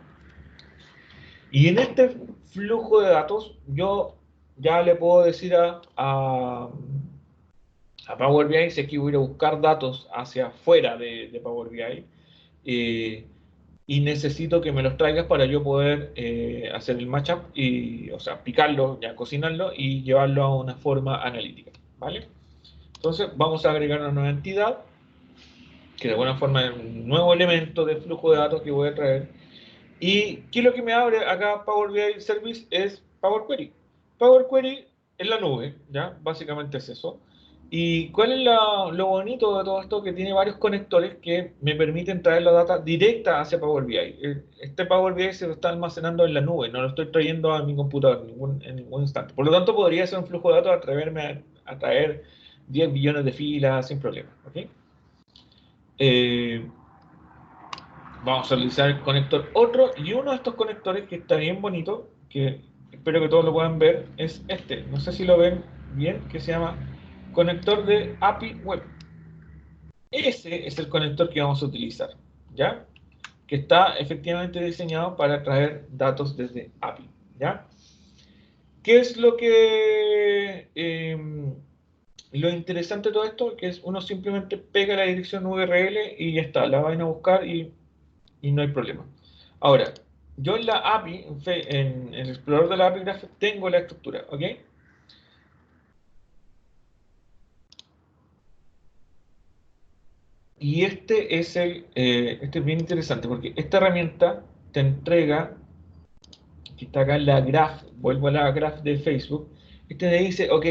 y en este flujo de datos yo ya le puedo decir a Power BI si aquí voy a buscar datos hacia afuera de Power BI, y necesito que me los traigas para yo poder hacer el matchup y, o sea, picarlo, ya cocinarlo y llevarlo a una forma analítica, ¿vale? Entonces vamos a agregar una nueva entidad que de alguna forma es un nuevo elemento de flujo de datos que voy a traer. ¿Y qué es lo que me abre acá Power BI Service? Es Power Query. Power Query en la nube, ¿ya? Básicamente es eso. ¿Y cuál es lo bonito de todo esto? Que tiene varios conectores que me permiten traer la data directa hacia Power BI. Este Power BI se lo está almacenando en la nube, no lo estoy trayendo a mi computador en ningún instante. Por lo tanto, podría ser un flujo de datos atreverme a traer 10 billones de filas sin problema. ¿Ok? Vamos a utilizar el conector otro, y uno de estos conectores que está bien bonito, que espero que todos lo puedan ver, es este. No sé si lo ven bien, que se llama conector de API Web. Ese es el conector que vamos a utilizar, ¿ya? Que está efectivamente diseñado para traer datos desde API, ¿ya? ¿Qué es lo interesante de todo esto? Que es uno simplemente pega la dirección URL y ya está, la van a buscar y no hay problema. Ahora, yo en la API, en el explorador de la API Graph, tengo la estructura, ¿ok? Y este es bien interesante porque esta herramienta te entrega, que está acá en la graph, vuelvo a la graph de Facebook, este te dice, ok,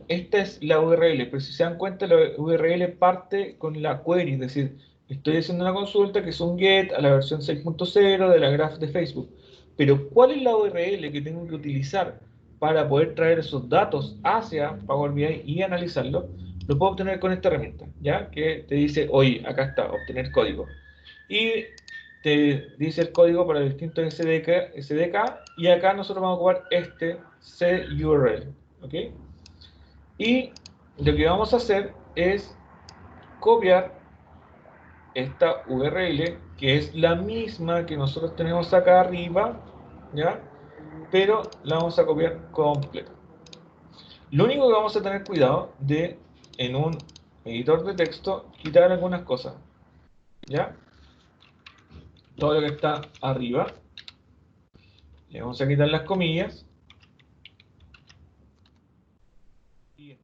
esta es la URL, pero si se dan cuenta, la URL parte con la query, es decir, estoy haciendo una consulta que es un get a la versión 6.0 de la graph de Facebook. Pero ¿cuál es la URL que tengo que utilizar para poder traer esos datos hacia Power BI y analizarlo? Lo puedo obtener con esta herramienta, ¿ya? Que te dice, oye, acá está, obtener código. Y te dice el código para distintos SDK, y acá nosotros vamos a ocupar este CURL, ¿ok? Y lo que vamos a hacer es copiar esta URL, que es la misma que nosotros tenemos acá arriba, ¿ya? Pero la vamos a copiar completa. Lo único que vamos a tener cuidado de, en un editor de texto, quitar algunas cosas, ¿ya? Todo lo que está arriba, le vamos a quitar las comillas y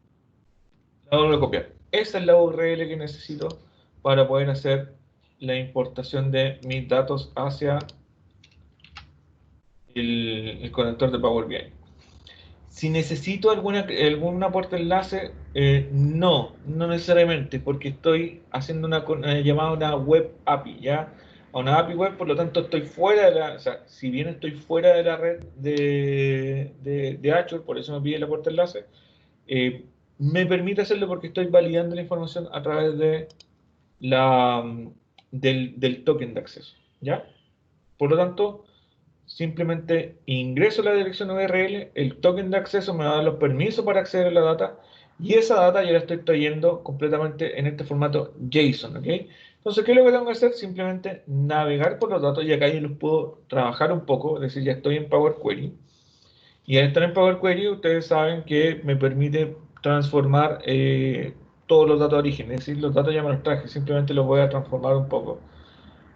la vamos a copiar. Esa es la URL que necesito para poder hacer la importación de mis datos hacia el conector de Power BI. Si necesito algún aporte de enlace, no necesariamente, porque estoy haciendo una llamada a una web API, ¿ya? A una API web, por lo tanto estoy fuera de la, o sea, si bien estoy fuera de la red de Azure, por eso me pide el aporte de enlace, me permite hacerlo porque estoy validando la información a través de del token de acceso, ¿ya? Por lo tanto, simplemente ingreso la dirección URL, el token de acceso me va a dar los permisos para acceder a la data y esa data ya la estoy trayendo completamente en este formato JSON, ¿ok? Entonces, ¿qué es lo que tengo que hacer? Simplemente navegar por los datos y acá yo los puedo trabajar un poco, es decir, ya estoy en Power Query y al estar en Power Query ustedes saben que me permite transformar todos los datos de origen, es decir, los datos ya me los traje, simplemente los voy a transformar un poco.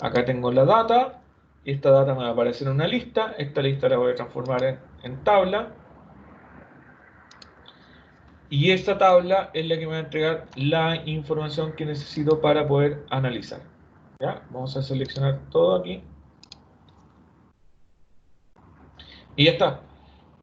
Acá tengo la data, esta data me va a aparecer en una lista, esta lista la voy a transformar en tabla, y esta tabla es la que me va a entregar la información que necesito para poder analizar. ¿Ya? Vamos a seleccionar todo aquí. Y ya está.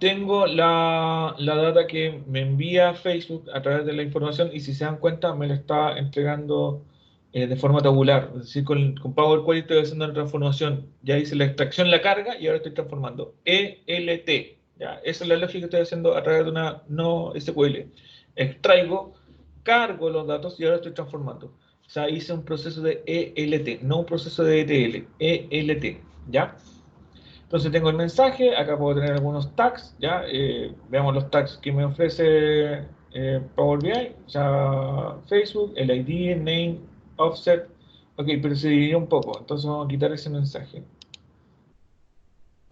Tengo la data que me envía Facebook a través de la información y si se dan cuenta me la está entregando de forma tabular. Es decir, con Power Query estoy haciendo una transformación. Ya hice la extracción, la carga y ahora estoy transformando. ELT. ¿Ya? Esa es la lógica que estoy haciendo a través de una no SQL. Extraigo, cargo los datos y ahora estoy transformando. O sea, hice un proceso de ELT, no un proceso de ETL. ELT. ¿Ya? Entonces tengo el mensaje, acá puedo tener algunos tags, ¿ya? Veamos los tags que me ofrece Power BI, o sea, Facebook, el ID, el name, offset. Ok, pero se dividió un poco, entonces vamos a quitar ese mensaje.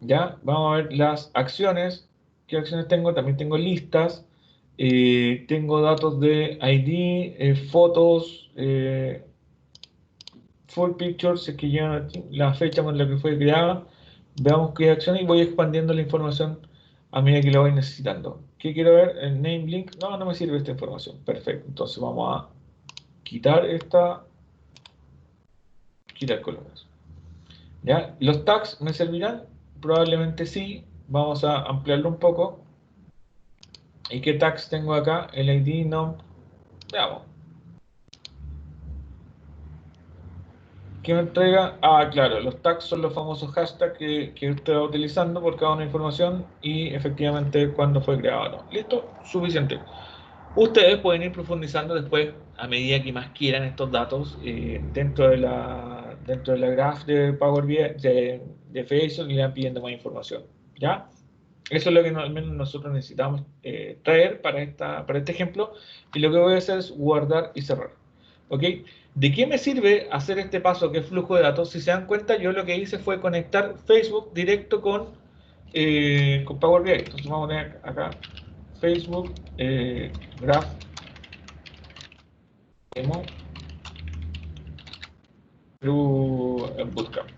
¿Ya? Vamos a ver las acciones. ¿Qué acciones tengo? También tengo listas, tengo datos de ID, fotos, full pictures, es que llevan la fecha con la que fue creada. Veamos qué acciones y voy expandiendo la información a medida que la voy necesitando. ¿Qué quiero ver? El name link. No, no me sirve esta información. Perfecto. Entonces vamos a quitar quitar columnas. ¿Ya? ¿Los tags me servirán? Probablemente sí. Vamos a ampliarlo un poco. ¿Y qué tags tengo acá? El ID, no. Veamos. ¿Qué me entrega? Ah, claro, los tags son los famosos hashtags que usted va utilizando por cada una información y efectivamente cuándo fue creado. ¿No? ¿Listo? Suficiente. Ustedes pueden ir profundizando después a medida que más quieran estos datos dentro de la graph de Power BI de Facebook y le van pidiendo más información. ¿Ya? Eso es lo que al menos nosotros necesitamos traer para este ejemplo y lo que voy a hacer es guardar y cerrar. ¿Ok? ¿De qué me sirve hacer este paso que es flujo de datos? Si se dan cuenta, yo lo que hice fue conectar Facebook directo con Power BI. Entonces vamos a poner acá Facebook Graph Demo through Bootcamp.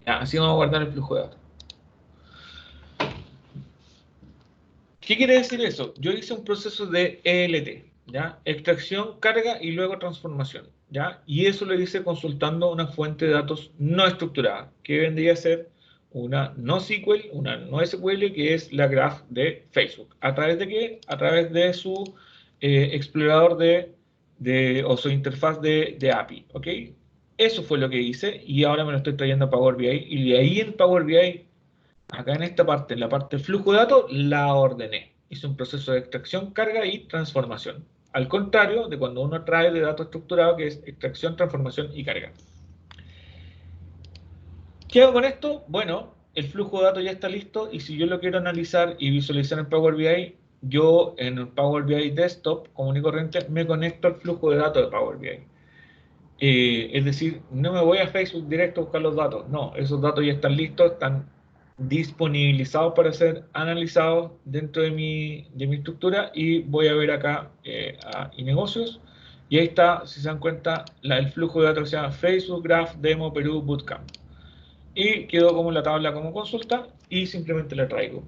Ya, así vamos a guardar el flujo de datos. ¿Qué quiere decir eso? Yo hice un proceso de ELT, ¿ya? Extracción, carga y luego transformación, ¿ya? Y eso lo hice consultando una fuente de datos no estructurada, que vendría a ser una NoSQL, una NoSQL, que es la graph de Facebook. ¿A través de qué? A través de su explorador o su interfaz de API, ¿ok? Eso fue lo que hice y ahora me lo estoy trayendo a Power BI y de ahí en Power BI acá en esta parte, en la parte flujo de datos, la ordené. Hice un proceso de extracción, carga y transformación. Al contrario de cuando uno trae de datos estructurados, que es extracción, transformación y carga. ¿Qué hago con esto? Bueno, el flujo de datos ya está listo y si yo lo quiero analizar y visualizar en Power BI, yo en el Power BI Desktop común y corriente me conecto al flujo de datos de Power BI. Es decir, no me voy a Facebook directo a buscar los datos. No, esos datos ya están listos, están disponibilizados para ser analizados dentro de mi estructura y voy a ver acá a negocios y ahí está, si se dan cuenta, el flujo de datos que se llama Facebook Graph Demo Perú Bootcamp y quedó como la tabla como consulta y simplemente la traigo,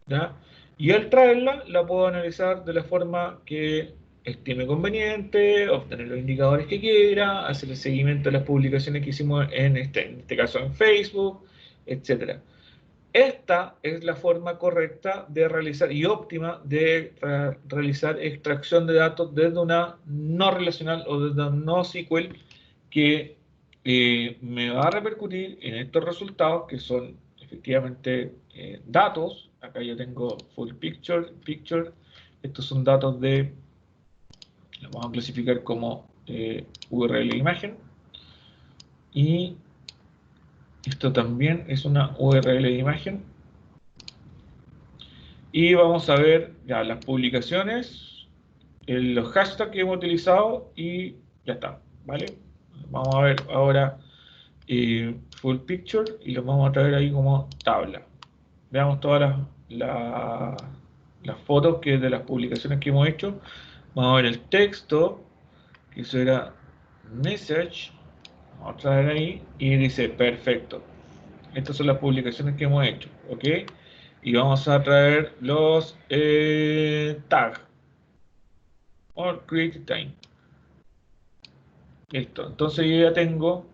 ¿ya? Y al traerla la puedo analizar de la forma que estime conveniente, obtener los indicadores que quiera, hacer el seguimiento de las publicaciones que hicimos en este caso en Facebook, etcétera. esta es la forma correcta de realizar y óptima de realizar extracción de datos desde una no relacional o desde un no SQL que me va a repercutir en estos resultados que son efectivamente datos. Acá yo tengo full picture. Estos son datos de, los vamos a clasificar como URL imagen. Y esto también es una URL de imagen. Y vamos a ver ya las publicaciones, los hashtags que hemos utilizado y ya está, ¿vale? Vamos a ver ahora full picture y lo vamos a traer ahí como tabla. Veamos todas las fotos que de las publicaciones que hemos hecho. Vamos a ver el texto, que eso era message. Vamos a traer ahí y dice perfecto. Estas son las publicaciones que hemos hecho, ¿ok? Y vamos a traer los tags or create time. Listo. Entonces yo ya tengo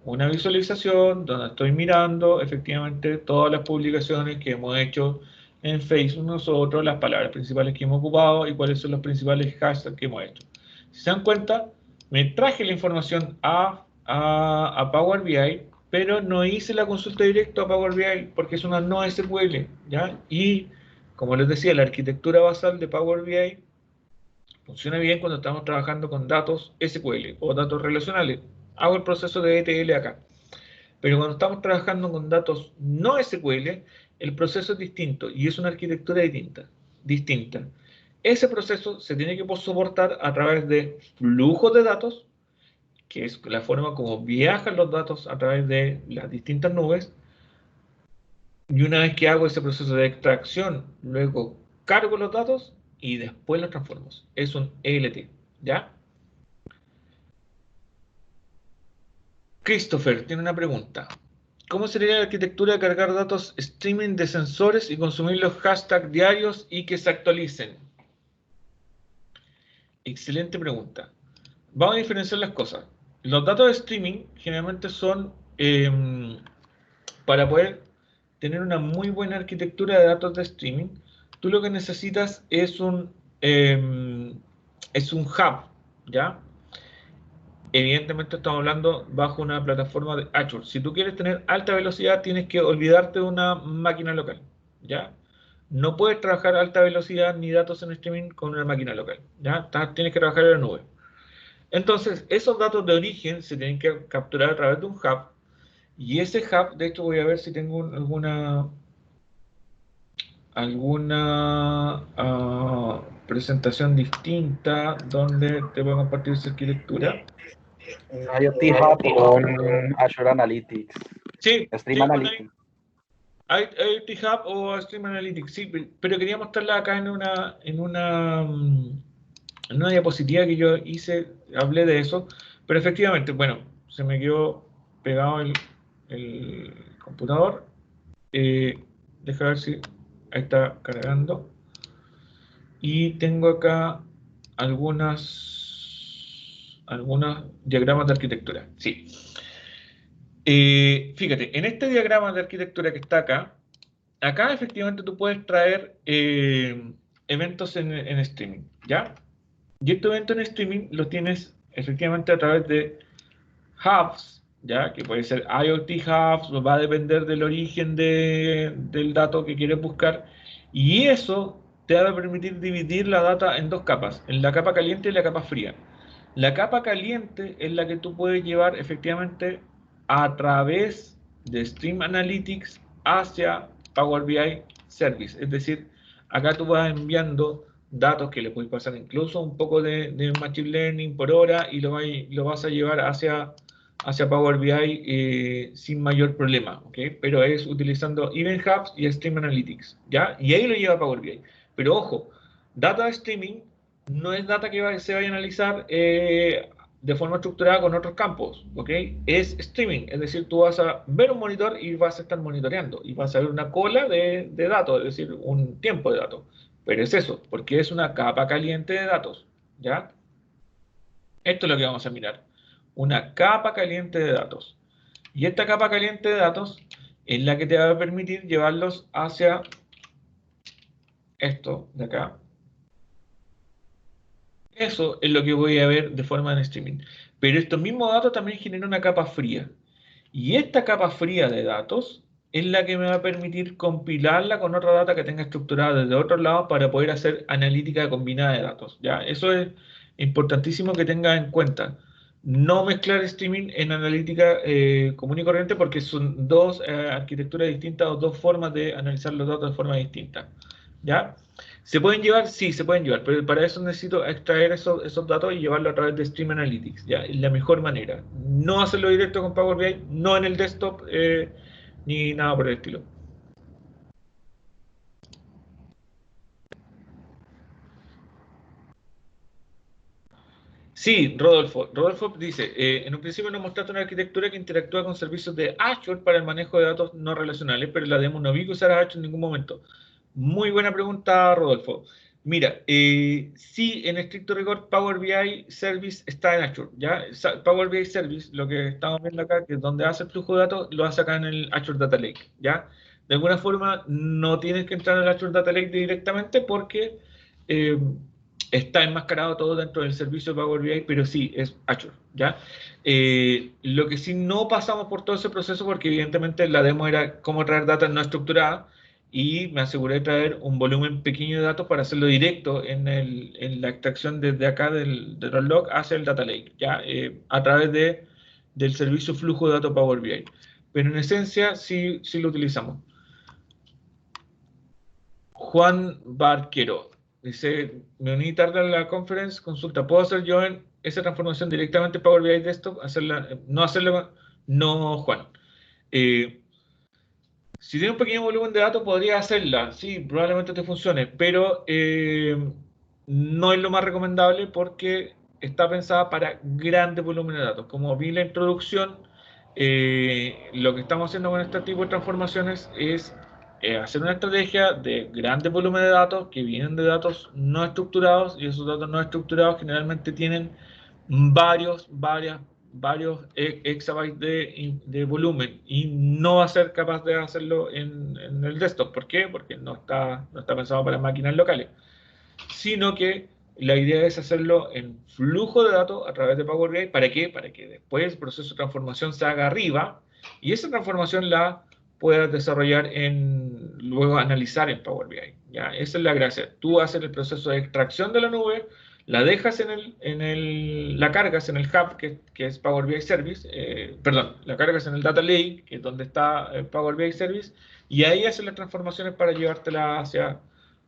una visualización donde estoy mirando efectivamente todas las publicaciones que hemos hecho en Facebook nosotros, las palabras principales que hemos ocupado y cuáles son los principales hashtags que hemos hecho. Si se dan cuenta, me traje la información a Power BI, pero no hice la consulta directa a Power BI porque es una no SQL, ¿ya? Y, como les decía, la arquitectura basal de Power BI funciona bien cuando estamos trabajando con datos SQL o datos relacionales. Hago el proceso de ETL acá. Pero cuando estamos trabajando con datos no SQL, el proceso es distinto y es una arquitectura distinta. Ese proceso se tiene que soportar a través de flujos de datos, que es la forma como viajan los datos a través de las distintas nubes. Y una vez que hago ese proceso de extracción, luego cargo los datos y después los transformo. Es un ELT, ¿ya? Christopher tiene una pregunta. ¿Cómo sería la arquitectura de cargar datos streaming de sensores y consumir los hashtags diarios y que se actualicen? Excelente pregunta. Vamos a diferenciar las cosas. Los datos de streaming generalmente son para poder tener una muy buena arquitectura de datos de streaming. Tú lo que necesitas es un hub, ¿ya? Evidentemente estamos hablando bajo una plataforma de Azure. Si tú quieres tener alta velocidad, tienes que olvidarte de una máquina local, ¿ya? No puedes trabajar a alta velocidad ni datos en streaming con una máquina local, ¿ya? Tienes que trabajar en la nube. Entonces, esos datos de origen se tienen que capturar a través de un hub. Y ese hub, de hecho, voy a ver si tengo alguna presentación distinta donde te voy a compartir esa arquitectura. IoT Hub con Azure Analytics. Sí, Stream Analytics. IoT Hub o Stream Analytics, sí, pero quería mostrarla acá en una diapositiva que yo hice, hablé de eso, pero efectivamente, bueno, se me quedó pegado el computador. Deja ver si ahí está cargando. Y tengo acá algunos diagramas de arquitectura. Sí. Fíjate, en este diagrama de arquitectura que está acá efectivamente tú puedes traer eventos en streaming, ¿ya? Y este evento en streaming lo tienes efectivamente a través de hubs, ¿ya? Que puede ser IoT hubs, va a depender del origen del dato que quieres buscar. Y eso te va a permitir dividir la data en dos capas, en la capa caliente y la capa fría. La capa caliente es la que tú puedes llevar efectivamente a través de Stream Analytics hacia Power BI Service. Es decir, acá tú vas enviando datos que le puedes pasar incluso un poco de Machine Learning por hora y lo vas a llevar hacia Power BI sin mayor problema, ¿ok? Pero es utilizando Event Hubs y Stream Analytics, ¿ya? Y ahí lo lleva a Power BI. Pero ojo, data streaming no es data que se vaya a analizar de forma estructurada con otros campos, ¿ok? Es streaming, es decir, tú vas a ver un monitor y vas a estar monitoreando y vas a ver una cola de datos, es decir, un tiempo de datos. Pero es eso, porque es una capa caliente de datos, ¿ya? Esto es lo que vamos a mirar. Una capa caliente de datos. Y esta capa caliente de datos es la que te va a permitir llevarlos hacia esto de acá. Eso es lo que voy a ver de forma en streaming. Pero estos mismos datos también generan una capa fría. Y esta capa fría de datos es la que me va a permitir compilarla con otra data que tenga estructurada desde otro lado para poder hacer analítica combinada de datos. ¿Ya? Eso es importantísimo que tenga en cuenta. No mezclar streaming en analítica común y corriente porque son dos arquitecturas distintas o dos formas de analizar los datos de forma distinta. ¿Ya? ¿Se pueden llevar? Sí, se pueden llevar, pero para eso necesito extraer esos datos y llevarlo a través de Stream Analytics, ¿ya? Es la mejor manera. No hacerlo directo con Power BI, no en el desktop, ni nada por el estilo. Sí, Rodolfo. Rodolfo dice, en un principio nos mostraste una arquitectura que interactúa con servicios de Azure para el manejo de datos no relacionales, pero la demo no vi que usara Azure en ningún momento. Muy buena pregunta, Rodolfo. Mira, sí, en estricto rigor, Power BI Service está en Azure, ¿ya? Power BI Service, lo que estamos viendo acá, que es donde hace el flujo de datos, lo hace acá en el Azure Data Lake, ¿ya? De alguna forma, no tienes que entrar al Azure Data Lake directamente porque está enmascarado todo dentro del servicio de Power BI, pero sí, es Azure, ¿ya? Lo que sí no pasamos por todo ese proceso porque evidentemente la demo era cómo traer data no estructurada, y me aseguré de traer un volumen pequeño de datos para hacerlo directo en la extracción desde acá de los logs hacia el Data Lake, ¿ya? A través del servicio flujo de datos Power BI. Pero en esencia sí lo utilizamos. Juan Barquero dice, me uní tarde a la conference, consulta, ¿puedo hacer yo esa transformación directamente en Power BI Desktop? No hacerlo, no, Juan. Si tiene un pequeño volumen de datos, podría hacerla. Sí, probablemente te funcione, pero no es lo más recomendable porque está pensada para grandes volúmenes de datos. Como vi en la introducción, lo que estamos haciendo con este tipo de transformaciones es hacer una estrategia de grandes volúmenes de datos que vienen de datos no estructurados, y esos datos no estructurados generalmente tienen varios exabytes de volumen, y no va a ser capaz de hacerlo en el desktop. ¿Por qué? Porque no está pensado para máquinas locales, sino que la idea es hacerlo en flujo de datos a través de Power BI. ¿Para qué? Para que después el proceso de transformación se haga arriba y esa transformación la puedas desarrollar luego analizar en Power BI. ¿Ya? Esa es la gracia. Tú haces el proceso de extracción de la nube, la dejas la cargas en el hub, que es Power BI Service, perdón, la cargas en el Data Lake, que es donde está Power BI Service, y ahí haces las transformaciones para llevártela hacia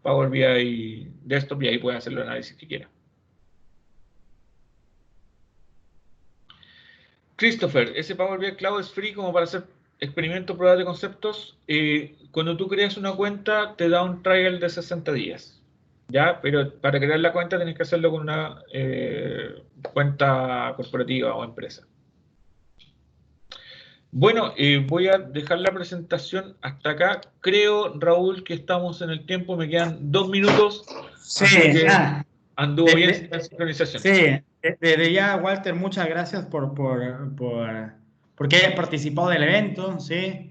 Power BI Desktop, y ahí puedes hacer el análisis que quieras. Christopher, ese Power BI Cloud es free como para hacer experimentos, pruebas de conceptos. Cuando tú creas una cuenta, te da un trial de 60 días. ¿Ya? Pero para crear la cuenta tienes que hacerlo con una cuenta corporativa o empresa. Bueno, voy a dejar la presentación hasta acá. Creo, Raúl, que estamos en el tiempo. Me quedan 2 minutos. Sí, anduvo bien la sincronización. Sí, desde ya, Walter, muchas gracias porque hayas participado del evento, ¿sí?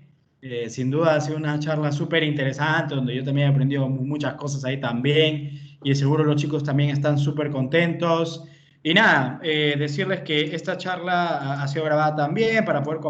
Sin duda ha sido una charla súper interesante, donde yo también he aprendido muchas cosas ahí también, y seguro los chicos también están súper contentos. Y nada, decirles que esta charla ha sido grabada también para poder